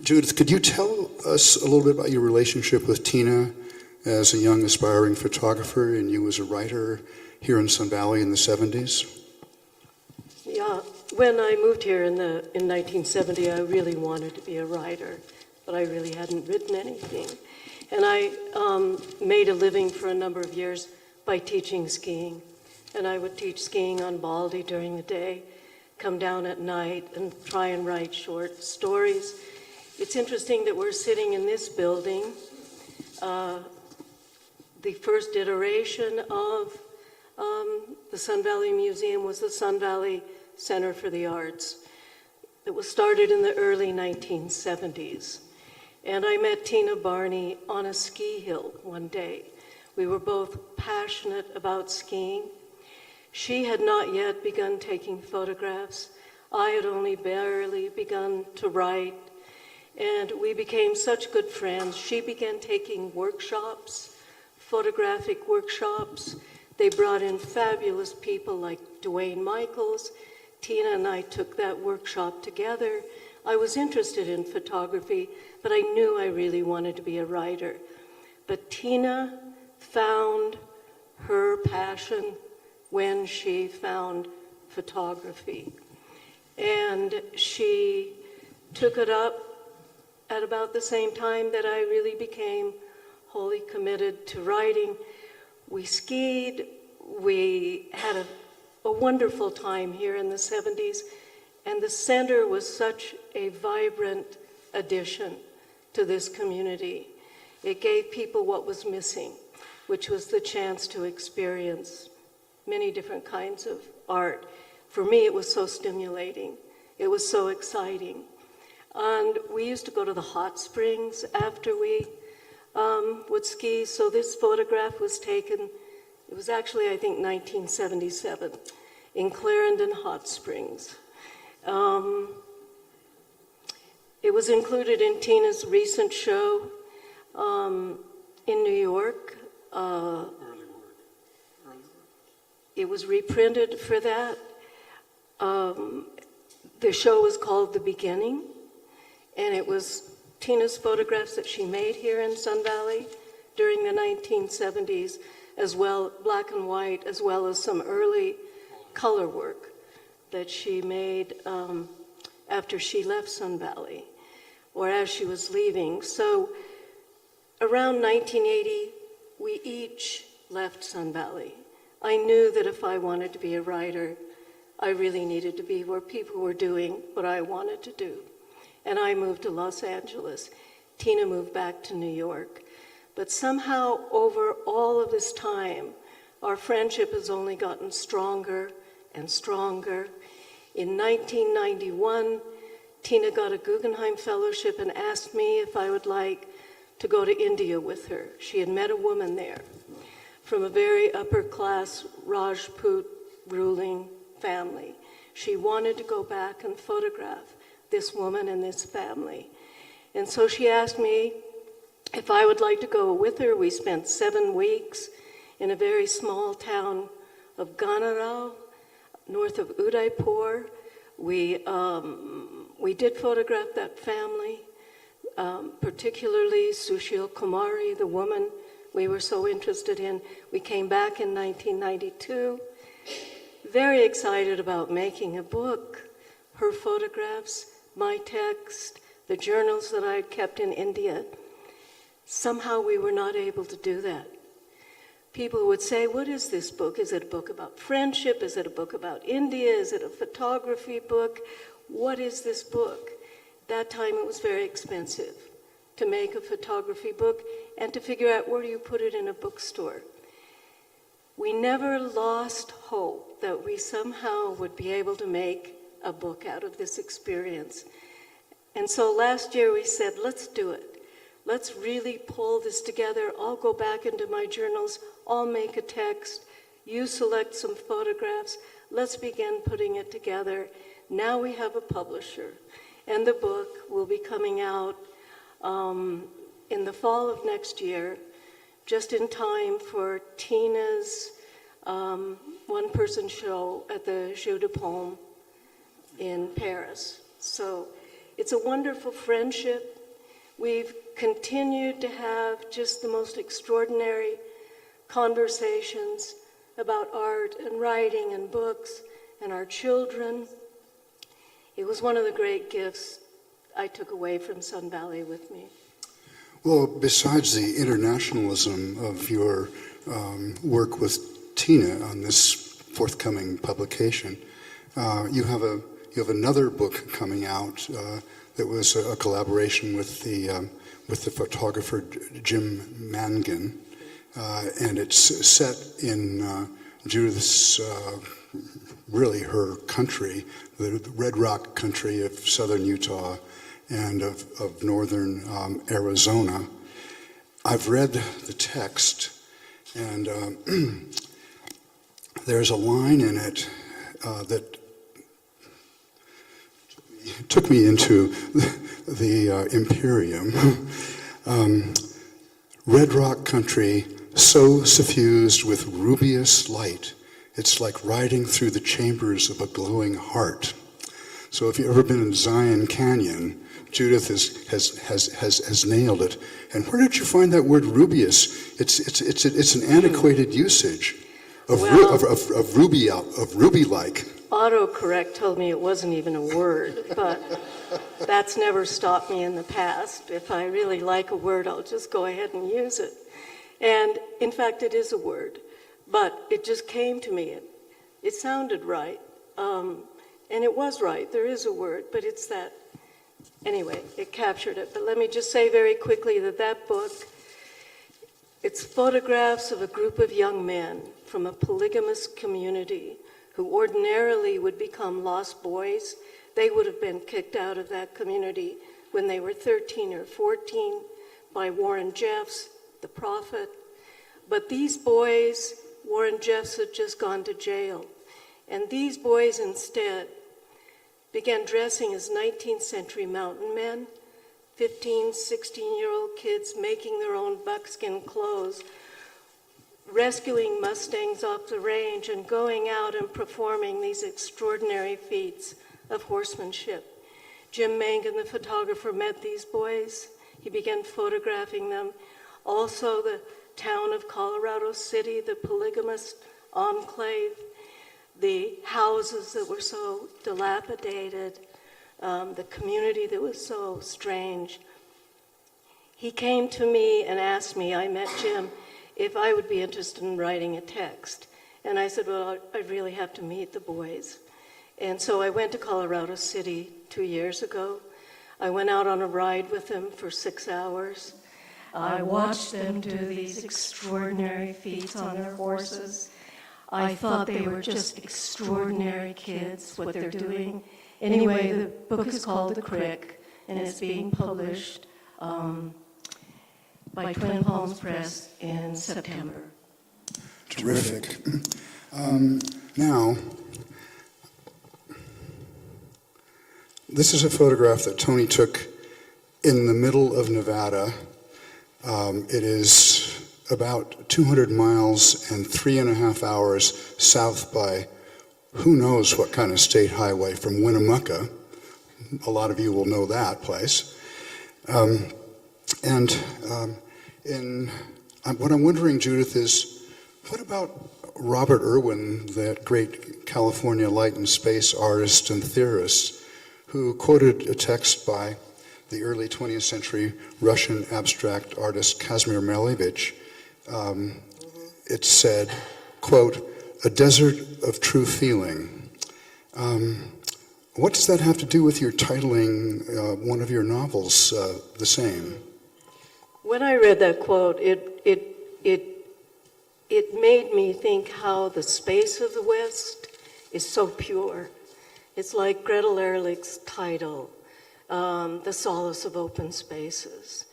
Judith, could you tell us a little bit about your relationship with Tina as a young aspiring photographer and you as a writer here in Sun Valley in the 70s? Yeah, when I moved here in 1970, I really wanted to be a writer, but I really hadn't written anything. And I made a living for a number of years by teaching skiing. And I would teach skiing on Baldy during the day, come down at night and try and write short stories. It's interesting that we're sitting in this building. The first iteration of the Sun Valley Museum was the Sun Valley Center for the Arts. It was started in the early 1970s. And I met Tina Barney on a ski hill one day. We were both passionate about skiing. She had not yet begun taking photographs. I had only barely begun to write. And we became such good friends. She began taking workshops, photographic workshops. They brought in fabulous people like Dwayne Michaels. Tina and I took that workshop together. I was interested in photography, but I knew I really wanted to be a writer. But Tina found her passion when she found photography. And she took it up at about the same time that I really became wholly committed to writing. We skied, we had a wonderful time here in the 70s, and the center was such a vibrant addition to this community. It gave people what was missing, which was the chance to experience many different kinds of art. For me, it was so stimulating. It was so exciting. And we used to go to the hot springs after we would ski. So this photograph was taken, it was actually, I think, 1977 in Clarendon Hot Springs. It was included in Tina's recent show in New York. It was reprinted for that. The show was called The Beginning, and it was Tina's photographs that she made here in Sun Valley during the 1970s, as well, black and white, as well as some early color work that she made after she left Sun Valley, or as she was leaving. So around 1980, we each left Sun Valley. I knew that if I wanted to be a writer, I really needed to be where people were doing what I wanted to do. And I moved to Los Angeles. Tina moved back to New York. But somehow over all of this time, our friendship has only gotten stronger and stronger. In 1991, Tina got a Guggenheim Fellowship and asked me if I would like to go to India with her. She had met a woman there from a very upper class Rajput ruling family. She wanted to go back and photograph this woman and this family. And so she asked me if I would like to go with her. We spent 7 weeks in a very small town of Ganarao, north of Udaipur. We did photograph that family, particularly Sushil Kumari, the woman we were so interested in. We came back in 1992. very excited about making a book. Her photographs, my text, the journals that I had kept in India. Somehow we were not able to do that. People would say, what is this book? Is it a book about friendship? Is it a book about India? Is it a photography book? What is this book? That time it was very expensive to make a photography book and to figure out where do you put it in a bookstore. We never lost hope that we somehow would be able to make a book out of this experience. And so last year we said, let's do it. Let's really pull this together. I'll go back into my journals. I'll make a text. You select some photographs. Let's begin putting it together. Now we have a publisher. And the book will be coming out in the fall of next year, just in time for Tina's one-person show at the Jeu de Paume in Paris. So it's a wonderful friendship. We've continued to have just the most extraordinary conversations about art and writing and books and our children. It was one of the great gifts I took away from Sun Valley with me. Well, besides the internationalism of your work with Tina on this forthcoming publication, you have another book coming out that was a collaboration with the photographer Jim Mangan, and it's set in Judith's really her country, the Red Rock country of southern Utah and of northern Arizona. I've read the text, and there's a line in it that took me into the Imperium. Red Rock country, so suffused with rubious light, it's like riding through the chambers of a glowing heart. So if you've ever been in Zion Canyon, Judith has nailed it. And where did you find that word rubious? It's an antiquated usage of ruby-like. Autocorrect told me it wasn't even a word, but that's never stopped me in the past. If I really like a word, I'll just go ahead and use it. And in fact, it is a word, but it just came to me. It sounded right, and it was right. There is a word, but it's that. Anyway, it captured it. But let me just say very quickly that book, it's photographs of a group of young men from a polygamous community who ordinarily would become lost boys. They would have been kicked out of that community when they were 13 or 14 by Warren Jeffs, the prophet. But these boys, Warren Jeffs had just gone to jail. And these boys instead began dressing as 19th century mountain men, 15, 16-year-old kids making their own buckskin clothes, rescuing Mustangs off the range and going out and performing these extraordinary feats of horsemanship. Jim Mangan, the photographer, met these boys. He began photographing them. Also the town of Colorado City, the polygamous enclave, the houses that were so dilapidated, the community that was so strange. He came to me and asked me, I met Jim, if I would be interested in writing a text. And I said, well, I really have to meet the boys. And so I went to Colorado City 2 years ago. I went out on a ride with them for 6 hours. I watched them do these extraordinary feats on their horses. I thought they were just extraordinary kids, what they're doing. Anyway, the book is called The Crick, and it's being published by Twin Palms Press in September. Terrific. Now, this is a photograph that Tony took in the middle of Nevada. It is about 200 miles and 3.5 hours south by who knows what kind of state highway from Winnemucca. A lot of you will know that place. What I'm wondering, Judith, is what about Robert Irwin, that great California light and space artist and theorist who quoted a text by the early 20th century Russian abstract artist Kazimir Malevich. It said, quote, "A desert of true feeling." What does that have to do with your titling one of your novels the same? When I read that quote, it made me think how the space of the West is so pure. It's like Gretel Ehrlich's title, The Solace of Open Spaces.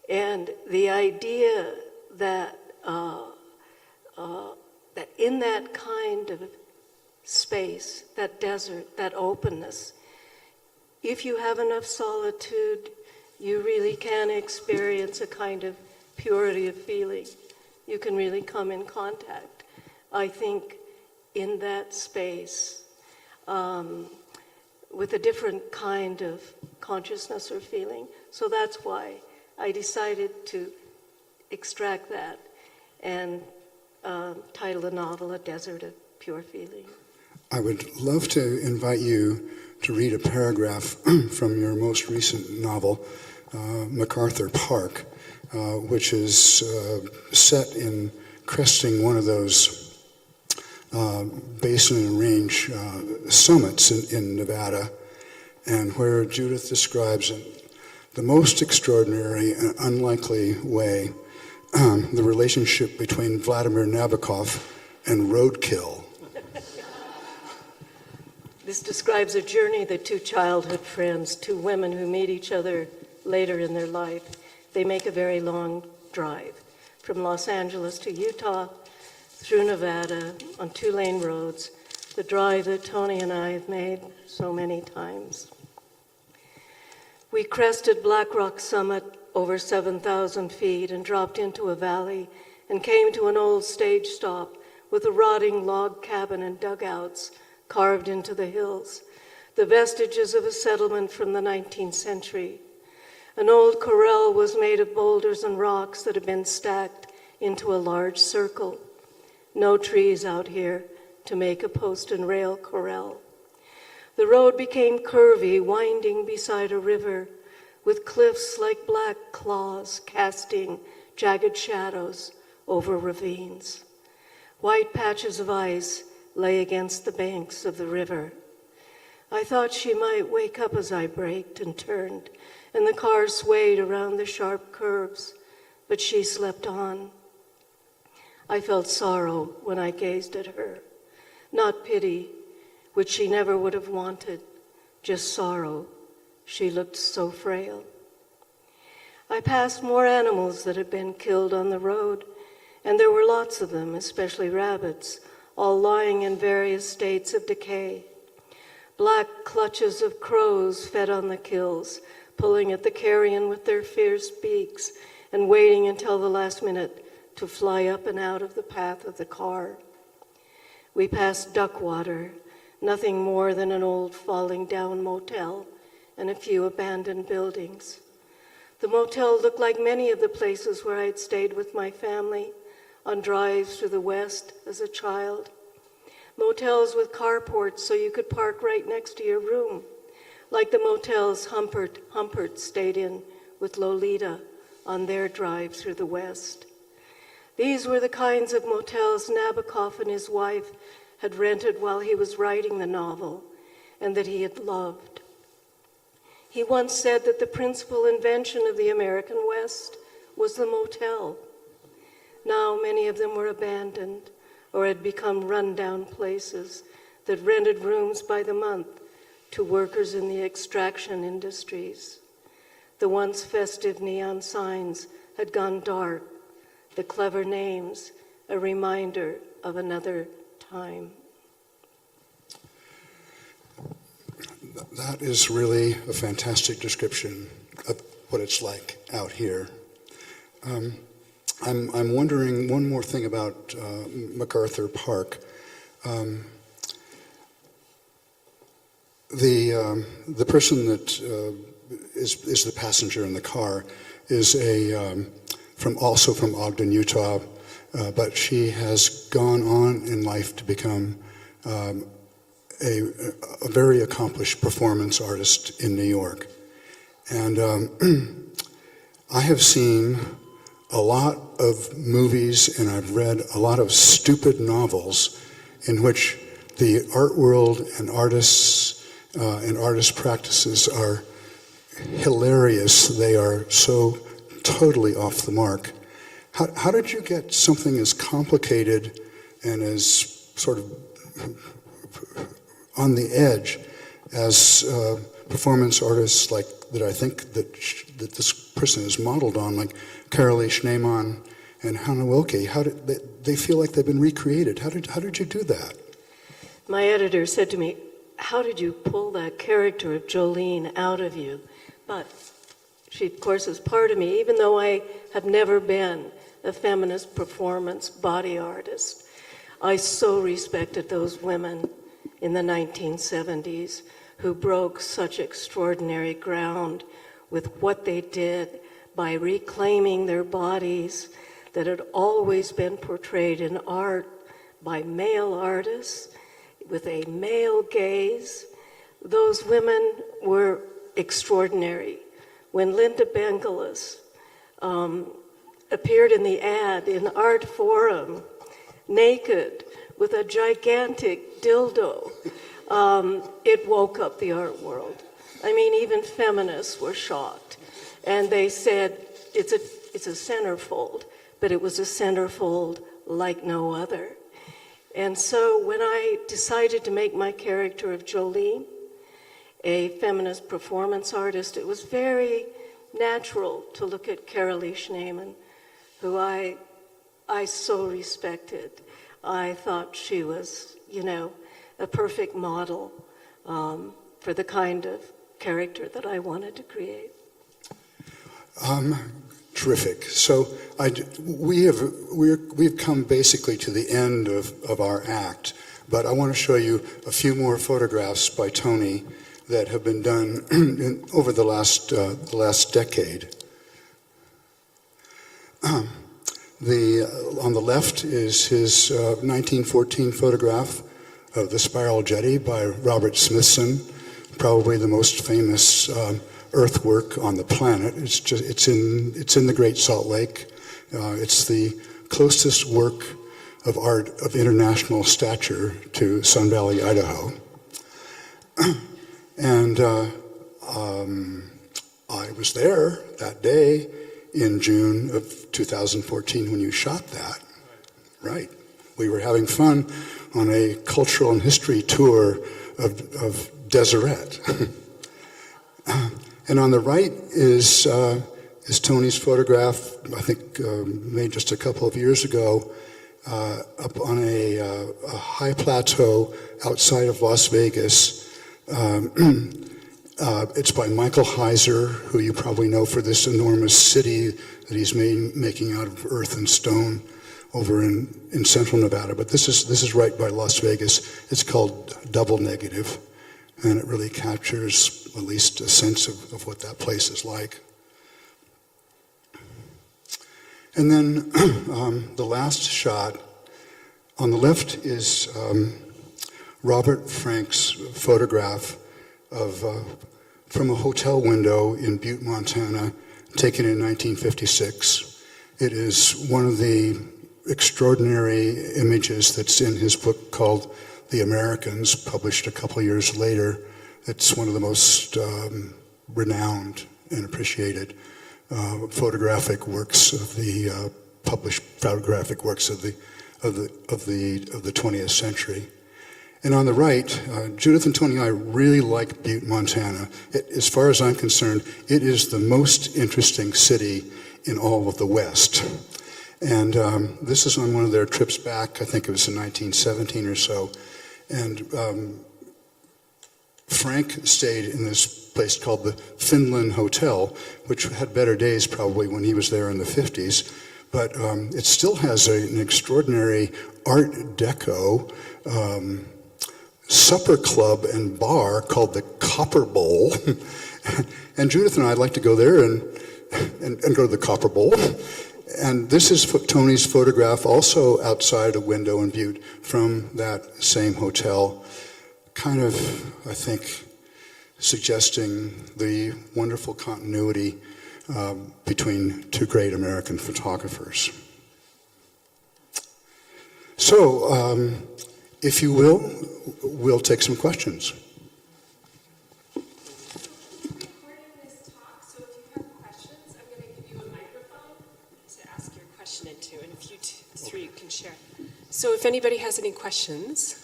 And the idea that that in that kind of space, that desert, that openness, if you have enough solitude, you really can experience a kind of purity of feeling. You can really come in contact, I think, in that space with a different kind of consciousness or feeling. So that's why I decided to extract that and title the novel A Desert of Pure Feeling. I would love to invite you to read a paragraph from your most recent novel, MacArthur Park, which is set in cresting one of those basin and range summits in Nevada, and where Judith describes in the most extraordinary and unlikely way the relationship between Vladimir Nabokov and roadkill. This describes a journey that two childhood friends, two women who meet each other later in their life, they make a very long drive from Los Angeles to Utah, through Nevada, on 2-lane roads, the drive that Tony and I have made so many times. We crested Black Rock Summit over 7,000 feet and dropped into a valley and came to an old stage stop with a rotting log cabin and dugouts carved into the hills, the vestiges of a settlement from the 19th century. An old corral was made of boulders and rocks that had been stacked into a large circle. No trees out here to make a post and rail corral. The road became curvy, winding beside a river, with cliffs like black claws casting jagged shadows over ravines. White patches of ice lay against the banks of the river. I thought she might wake up as I braked and turned, and the car swayed around the sharp curves, but she slept on. I felt sorrow when I gazed at her, not pity, which she never would have wanted, just sorrow. She looked so frail. I passed more animals that had been killed on the road, and there were lots of them, especially rabbits, all lying in various states of decay. Black clutches of crows fed on the kills, pulling at the carrion with their fierce beaks and waiting until the last minute to fly up and out of the path of the car. We passed Duckwater, nothing more than an old falling down motel and a few abandoned buildings. The motel looked like many of the places where I'd stayed with my family on drives through the West as a child. Motels with carports so you could park right next to your room, like the motels Humpert stayed in with Lolita on their drive through the West. These were the kinds of motels Nabokov and his wife had rented while he was writing the novel, and that he had loved. He once said that the principal invention of the American West was the motel. Now many of them were abandoned or had become run-down places that rented rooms by the month to workers in the extraction industries. The once festive neon signs had gone dark, the clever names a reminder of another time. That is really a fantastic description of what it's like out here. I'm wondering one more thing about MacArthur Park. The person that is the passenger in the car is also from Ogden, Utah, but she has gone on in life to become a very accomplished performance artist in New York. And I have seen a lot of movies and I've read a lot of stupid novels in which the art world and artists and artist practices are hilarious. They are so totally off the mark. How did you get something as complicated and as sort of on the edge as performance artists like that I think that this person is modeled on, like Carolee Schneemann and Hannah Wilke? How did they feel like they've been recreated? How did you do that? My editor said to me, "How did you pull that character of Jolene out of you?" But she, of course, is part of me, even though I have never been a feminist performance body artist. I so respected those women in the 1970s who broke such extraordinary ground with what they did by reclaiming their bodies that had always been portrayed in art by male artists with a male gaze. Those women were extraordinary. When Linda Bengelis appeared in the ad in Art Forum, naked with a gigantic dildo, it woke up the art world. I mean, even feminists were shocked. And they said, it's a centerfold, but it was a centerfold like no other. And so when I decided to make my character of Jolene a feminist performance artist, it was very natural to look at Carolee Schneemann, who I so respected. I thought she was, a perfect model for the kind of character that I wanted to create. Terrific. So we've come basically to the end of our act, but I want to show you a few more photographs by Tony that have been done over the last decade. On the left is his 1914 photograph of the Spiral Jetty by Robert Smithson, probably the most famous earthwork on the planet. It's in the Great Salt Lake. It's the closest work of art of international stature to Sun Valley, Idaho. And I was there that day in June of 2014 when you shot that. Right. We were having fun on a cultural and history tour of Deseret. And on the right is Tony's photograph, I think made just a couple of years ago, up on a high plateau outside of Las Vegas. It's by Michael Heiser, who you probably know for this enormous city that he's making out of earth and stone over in central Nevada. But this is right by Las Vegas. It's called Double Negative, and it really captures at least a sense of what that place is like. And then the last shot on the left is Robert Frank's photograph of from a hotel window in Butte, Montana, taken in 1956. It is one of the extraordinary images that's in his book called The Americans, published a couple years later. It's one of the most renowned and appreciated photographic works of the published photographic works of the 20th century. And on the right, Judith and Tony and I really like Butte, Montana. As far as I'm concerned, it is the most interesting city in all of the West. And this is on one of their trips back. I think it was in 1917 or so. And Frank stayed in this place called the Finland Hotel, which had better days probably when he was there in the 50s. But it still has an extraordinary Art Deco supper club and bar called the Copper Bowl. And Judith and I like to go there and go to the Copper Bowl. And this is Tony's photograph, also outside a window in Butte, from that same hotel. kind of, I think, suggesting the wonderful continuity between two great American photographers. So, if you will, we'll take some questions. Recording this talk, so if you have questions, I'm going to give you a microphone to ask your question into, and if you three can share. So if anybody has any questions,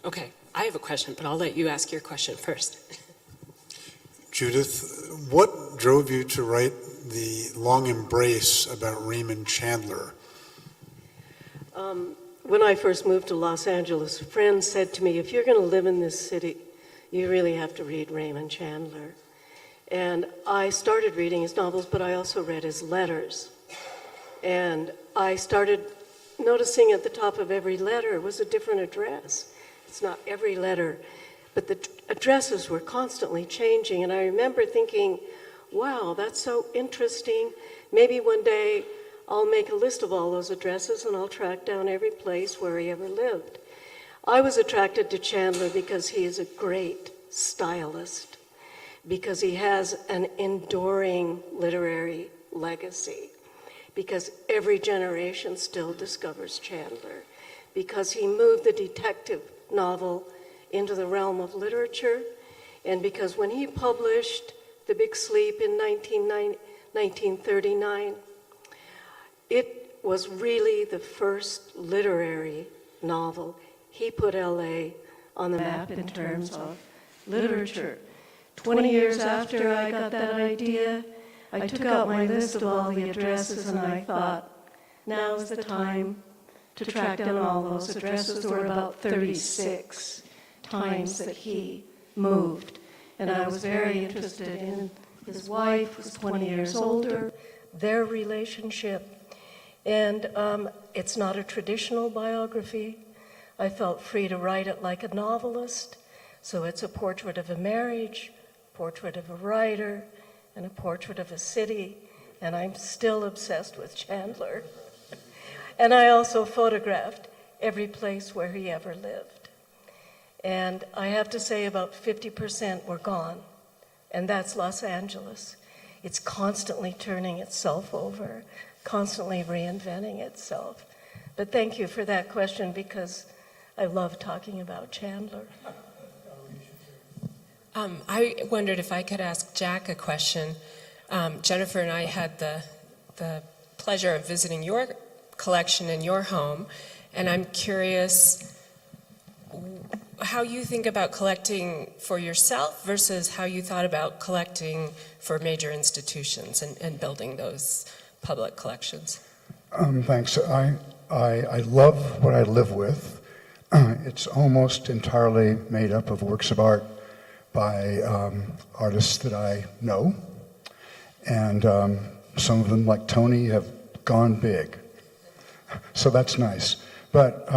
okay, I have a question, but I'll let you ask your question first. Judith, what drove you to write the long embrace about Raymond Chandler? When I first moved to Los Angeles, a friend said to me, if you're going to live in this city, you really have to read Raymond Chandler. And I started reading his novels, but I also read his letters. And I started noticing at the top of every letter was a different address. It's not every letter, but the addresses were constantly changing. And I remember thinking, wow, that's so interesting. Maybe one day I'll make a list of all those addresses and I'll track down every place where he ever lived. I was attracted to Chandler because he is a great stylist, because he has an enduring literary legacy, because every generation still discovers Chandler, because he moved the detective novel into the realm of literature, and because when he published The Big Sleep in 1939, it was really the first literary novel. He put LA on the map in terms of literature. 20 years after I got that idea, I took out my list of all the addresses and I thought, now is the time to track down all those addresses. There were about 36 times that he moved. And I was very interested in his wife, who was 20 years older, their relationship. And it's not a traditional biography. I felt free to write it like a novelist. So it's a portrait of a marriage, portrait of a writer, and a portrait of a city. And I'm still obsessed with Chandler. And I also photographed every place where he ever lived. And I have to say about 50% were gone. And that's Los Angeles. It's constantly turning itself over, constantly reinventing itself. But thank you for that question, because I love talking about Chandler. I wondered if I could ask Jack a question. Jennifer and I had the pleasure of visiting your collection in your home, and I'm curious how you think about collecting for yourself versus how you thought about collecting for major institutions and building those public collections. Thanks. I love what I live with. It's almost entirely made up of works of art by artists that I know. And some of them, like Tony, have gone big. So that's nice. But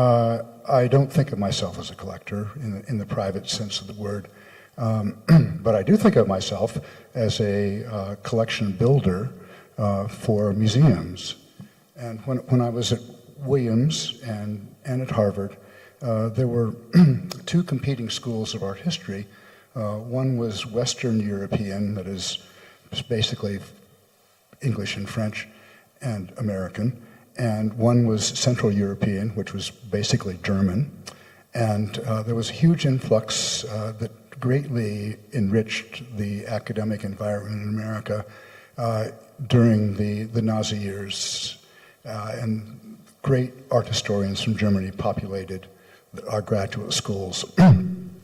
I don't think of myself as a collector in the private sense of the word. But I do think of myself as a collection builder for museums. And when I was at Williams and at Harvard, there were two competing schools of art history. One was Western European, that is basically English and French and American, and one was Central European, which was basically German. And there was a huge influx that greatly enriched the academic environment in America during the Nazi years. And great art historians from Germany populated our graduate schools. And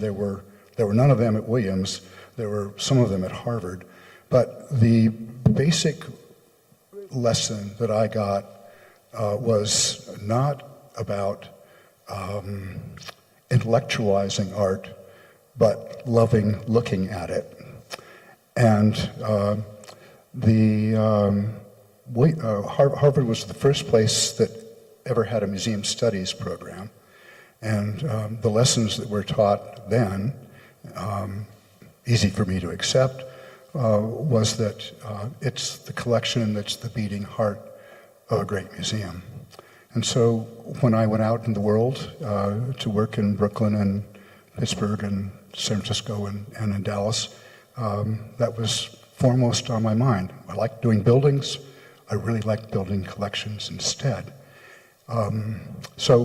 there were none of them at Williams. There were some of them at Harvard. But the basic lesson that I got was not about intellectualizing art, but loving looking at it. And Harvard was the first place that ever had a museum studies program. And the lessons that were taught then, easy for me to accept, was that it's the collection that's the beating heart of a great museum. And so when I went out in the world to work in Brooklyn and Pittsburgh and San Francisco and in Dallas, that was foremost on my mind. I liked doing buildings. I really liked building collections instead. So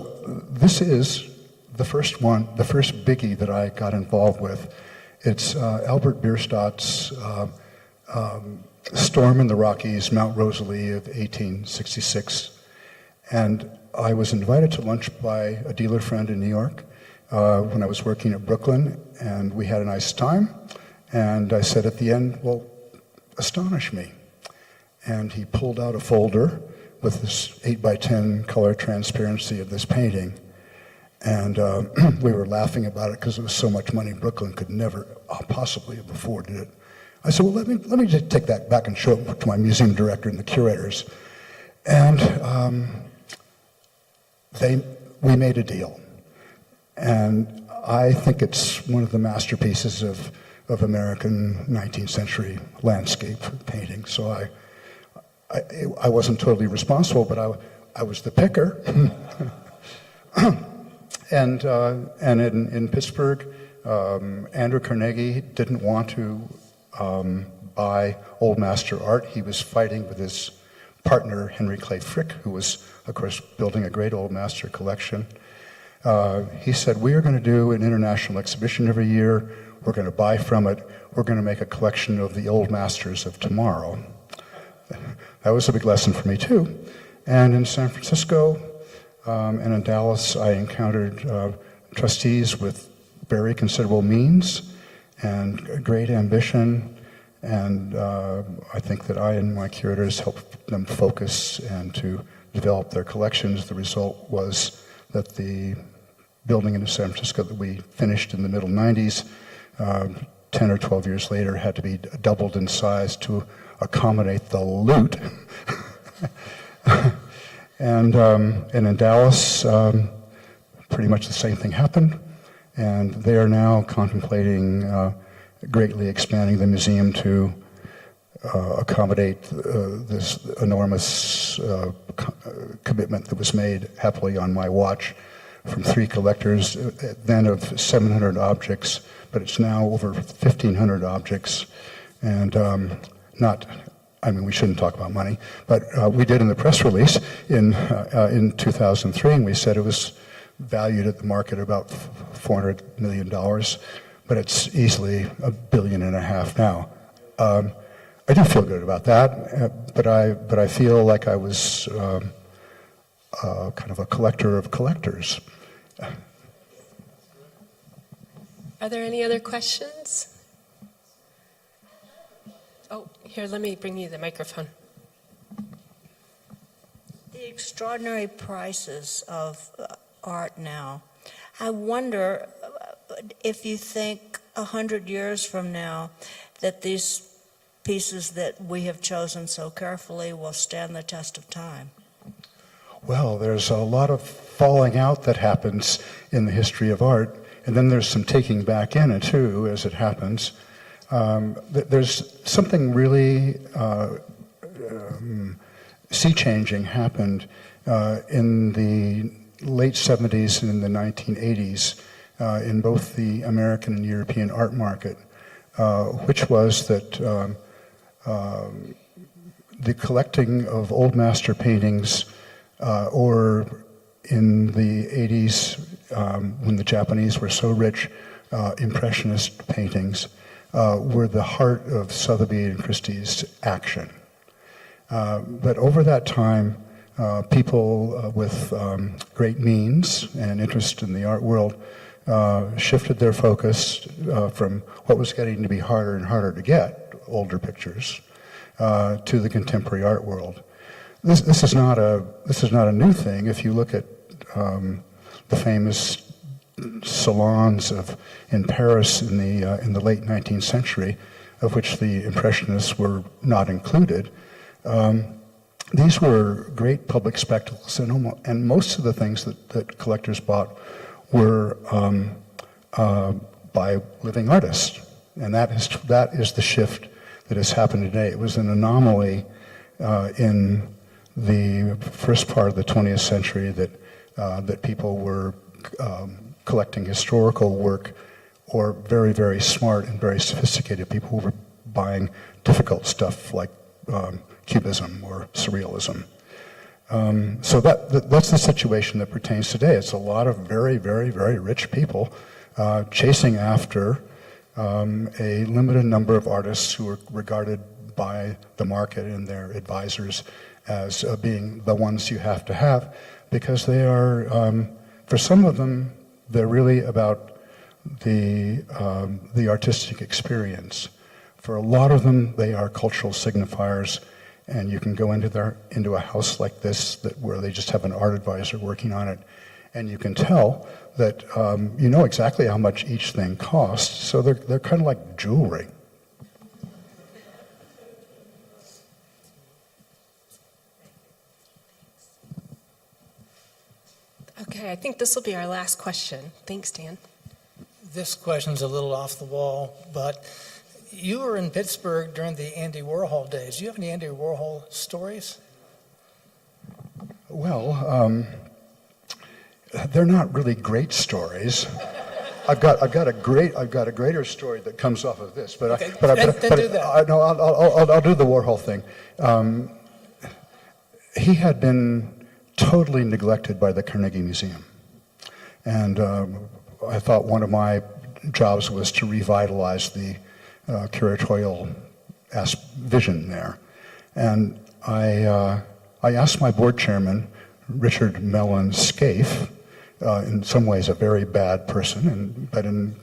this is the first one, the first biggie that I got involved with. It's Albert Bierstadt's Storm in the Rockies, Mount Rosalie of 1866. And I was invited to lunch by a dealer friend in New York when I was working at Brooklyn, and we had a nice time. And I said at the end, well, astonish me. And he pulled out a folder with this 8x10 color transparency of this painting. And we were laughing about it because it was so much money Brooklyn could never possibly have afforded it. I said, well, let me just take that back and show it to my museum director and the curators. And we made a deal. And I think it's one of the masterpieces of American 19th century landscape painting. So I wasn't totally responsible, but I was the picker. And in Pittsburgh, Andrew Carnegie didn't want to buy Old Master art. He was fighting with his partner, Henry Clay Frick, who was, of course, building a great Old Master collection. He said, we are going to do an international exhibition every year. We're going to buy from it. We're going to make a collection of the Old Masters of tomorrow. That was a big lesson for me, too. And in San Francisco and in Dallas, I encountered trustees with very considerable means and great ambition. And I think that I and my curators helped them focus and to develop their collections. The result was that the building in San Francisco that we finished in the middle 90s, 10 or 12 years later, had to be doubled in size to accommodate the loot. And in Dallas, pretty much the same thing happened. And they are now contemplating greatly expanding the museum to accommodate this enormous commitment that was made happily on my watch from 3 collectors, then of 700 objects, but it's now over 1,500 objects. And we shouldn't talk about money, but we did in the press release in 2003, and we said it was valued at the market about $400 million, but it's easily $1.5 billion now. I do feel good about that, but I feel like I was kind of a collector of collectors. Are there any other questions? Oh, here, let me bring you the microphone. The extraordinary prices of art now. I wonder if you think 100 years from now that these pieces that we have chosen so carefully will stand the test of time. Well, there's a lot of falling out that happens in the history of art, and then there's some taking back in it too, as it happens. There's something really sea-changing happened in the late 70s and in the 1980s in both the American and European art market, which was that the collecting of Old Master paintings or in the 80s when the Japanese were so rich, Impressionist paintings were the heart of Sotheby and Christie's action. But over that time, people with great means and interest in the art world shifted their focus from what was getting to be harder and harder to get, older pictures, to the contemporary art world. This is not a new thing. If you look at the famous salons in Paris in the late 19th century, of which the Impressionists were not included, these were great public spectacles, and most of the things that collectors bought were by living artists, and that is the shift that has happened today. It was an anomaly in the first part of the 20th century that people were collecting historical work, or very, very smart and very sophisticated people who were buying difficult stuff like Cubism or Surrealism. So that's the situation that pertains today. It's a lot of very, very, very rich people chasing after a limited number of artists who are regarded by the market and their advisors as being the ones you have to have, because they are, for some of them, they're really about the artistic experience. For a lot of them, they are cultural signifiers, and you can go into a house like this where they just have an art advisor working on it, and you can tell that you know exactly how much each thing costs, so they're kind of like jewelry. Okay, I think this will be our last question. Thanks, Dan. This question's a little off the wall, but you were in Pittsburgh during the Andy Warhol days. Do you have any Andy Warhol stories? Well, they're not really great stories. I've got a greater story that comes off of this, but Okay, then do that. No, I'll do the Warhol thing. He had been totally neglected by the Carnegie Museum, and I thought one of my jobs was to revitalize the curatorial vision there, and I asked my board chairman, Richard Mellon Scaife, in some ways a very bad person, but in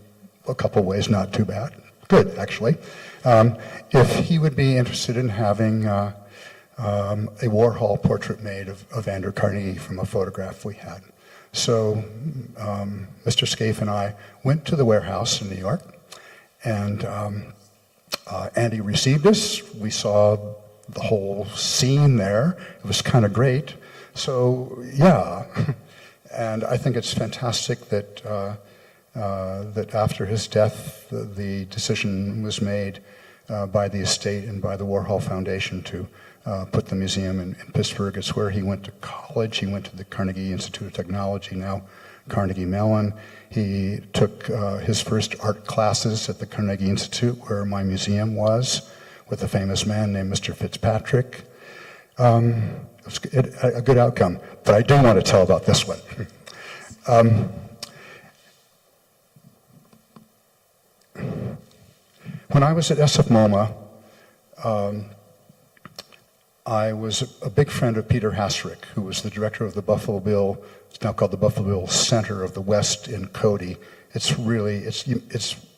a couple of ways not too bad, good actually, if he would be interested in having a Warhol portrait made of Andrew Carnegie from a photograph we had. So Mr. Scaife and I went to the warehouse in New York, and Andy received us. We saw the whole scene there. It was kind of great. So yeah, and I think it's fantastic that that after his death, the decision was made by the estate and by the Warhol Foundation to put the museum in Pittsburgh. It's where he went to college. He went to the Carnegie Institute of Technology, now Carnegie Mellon. He took his first art classes at the Carnegie Institute, where my museum was, with a famous man named Mr. Fitzpatrick. It was a good outcome, but I do want to tell about this one. When I was at SVMoA, I was a big friend of Peter Hasrick, who was the director of the Buffalo Bill. It's now called the Buffalo Bill Center of the West in Cody. It's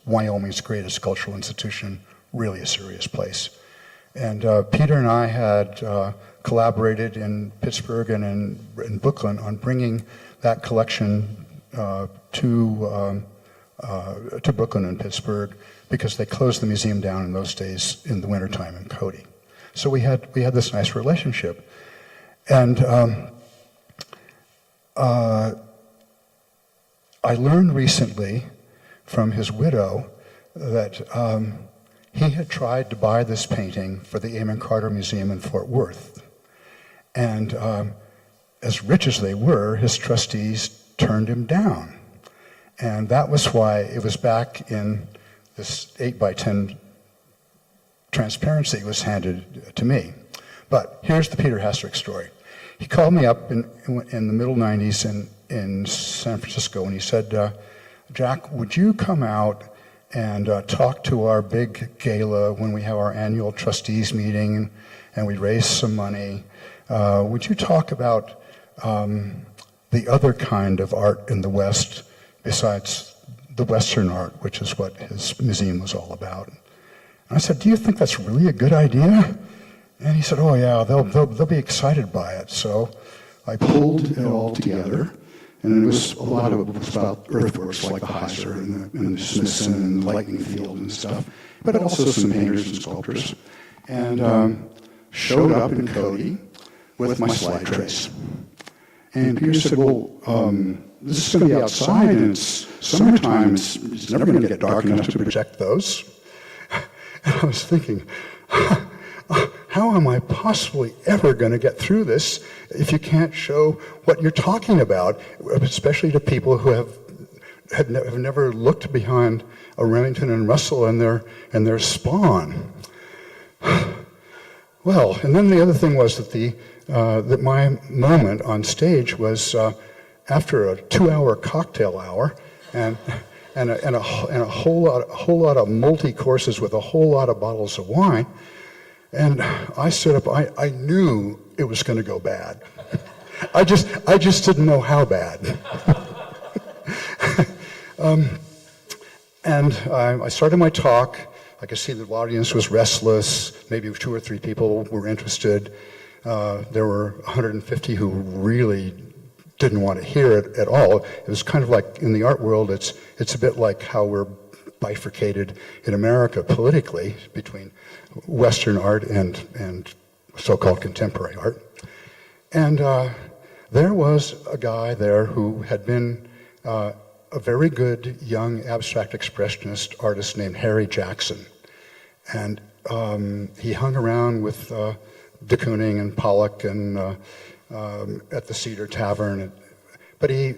Wyoming's greatest cultural institution, really a serious place. And Peter and I had collaborated in Pittsburgh and in Brooklyn on bringing that collection to Brooklyn and Pittsburgh, because they closed the museum down in those days in the wintertime in Cody. So we had this nice relationship. And I learned recently from his widow that he had tried to buy this painting for the Amon Carter Museum in Fort Worth. And as rich as they were, his trustees turned him down. And that was why it was back in this 8x10 transparency was handed to me. But here's the Peter Hasrick story. He called me up in the middle 90s in San Francisco, and he said, Jack, would you come out and talk to our big gala when we have our annual trustees meeting and we raise some money? Would you talk about the other kind of art in the West besides the Western art, which is what his museum was all about? And I said, do you think that's really a good idea? And he said, oh yeah, they'll be excited by it. So I pulled it all together, and it was a lot of it was about earthworks like the Heiser and the Smithson and the Lightning Field and stuff, but also some painters and sculptors, and showed up in Cody with my slide trays. And Peter said, well, this is going to be outside, and it's summertime, it's never going to get dark enough to project those. And I was thinking, how am I possibly ever going to get through this if you can't show what you're talking about, especially to people who have never looked behind a Remington and Russell and their spawn. Well, and then the other thing was that my moment on stage was after a 2-hour cocktail hour and a whole lot of multi courses with a whole lot of bottles of wine. And I stood up. I knew it was going to go bad. I just didn't know how bad. And I started my talk. I could see the audience was restless. Maybe 2 or 3 people were interested. There were 150 who really didn't want to hear it at all. It was kind of like in the art world, it's a bit like how we're bifurcated in America politically between Western art and so-called contemporary art. And there was a guy there who had been a very good young abstract expressionist artist named Harry Jackson. And he hung around with de Kooning and Pollock and at the Cedar Tavern. But he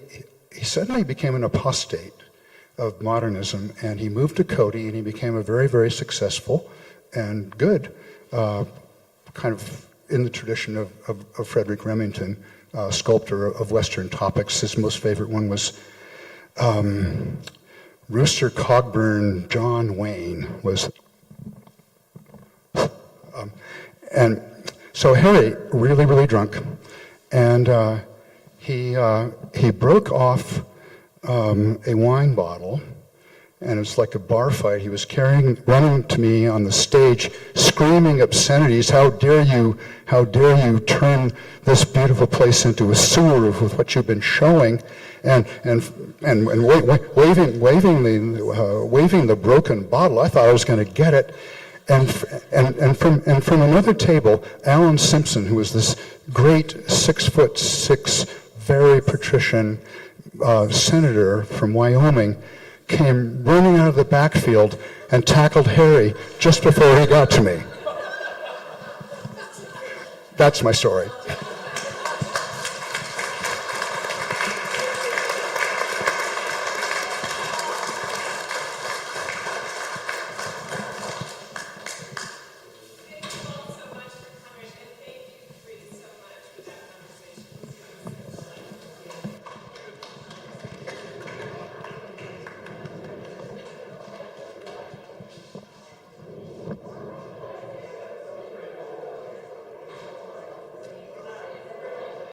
suddenly became an apostate of modernism, and he moved to Cody, and he became a very, very successful and good, kind of in the tradition of Frederick Remington, sculptor of Western topics. His most favorite one was Rooster Cogburn John Wayne was. And so Harry, really, really drunk, and he broke off a wine bottle, and it's like a bar fight. He was running to me on the stage, screaming obscenities. How dare you turn this beautiful place into a sewer with what you've been showing, and waving the broken bottle. I thought I was going to get it. And from another table, Alan Simpson, who was this great 6'6", very patrician senator from Wyoming, came running out of the backfield and tackled Harry just before he got to me. That's my story.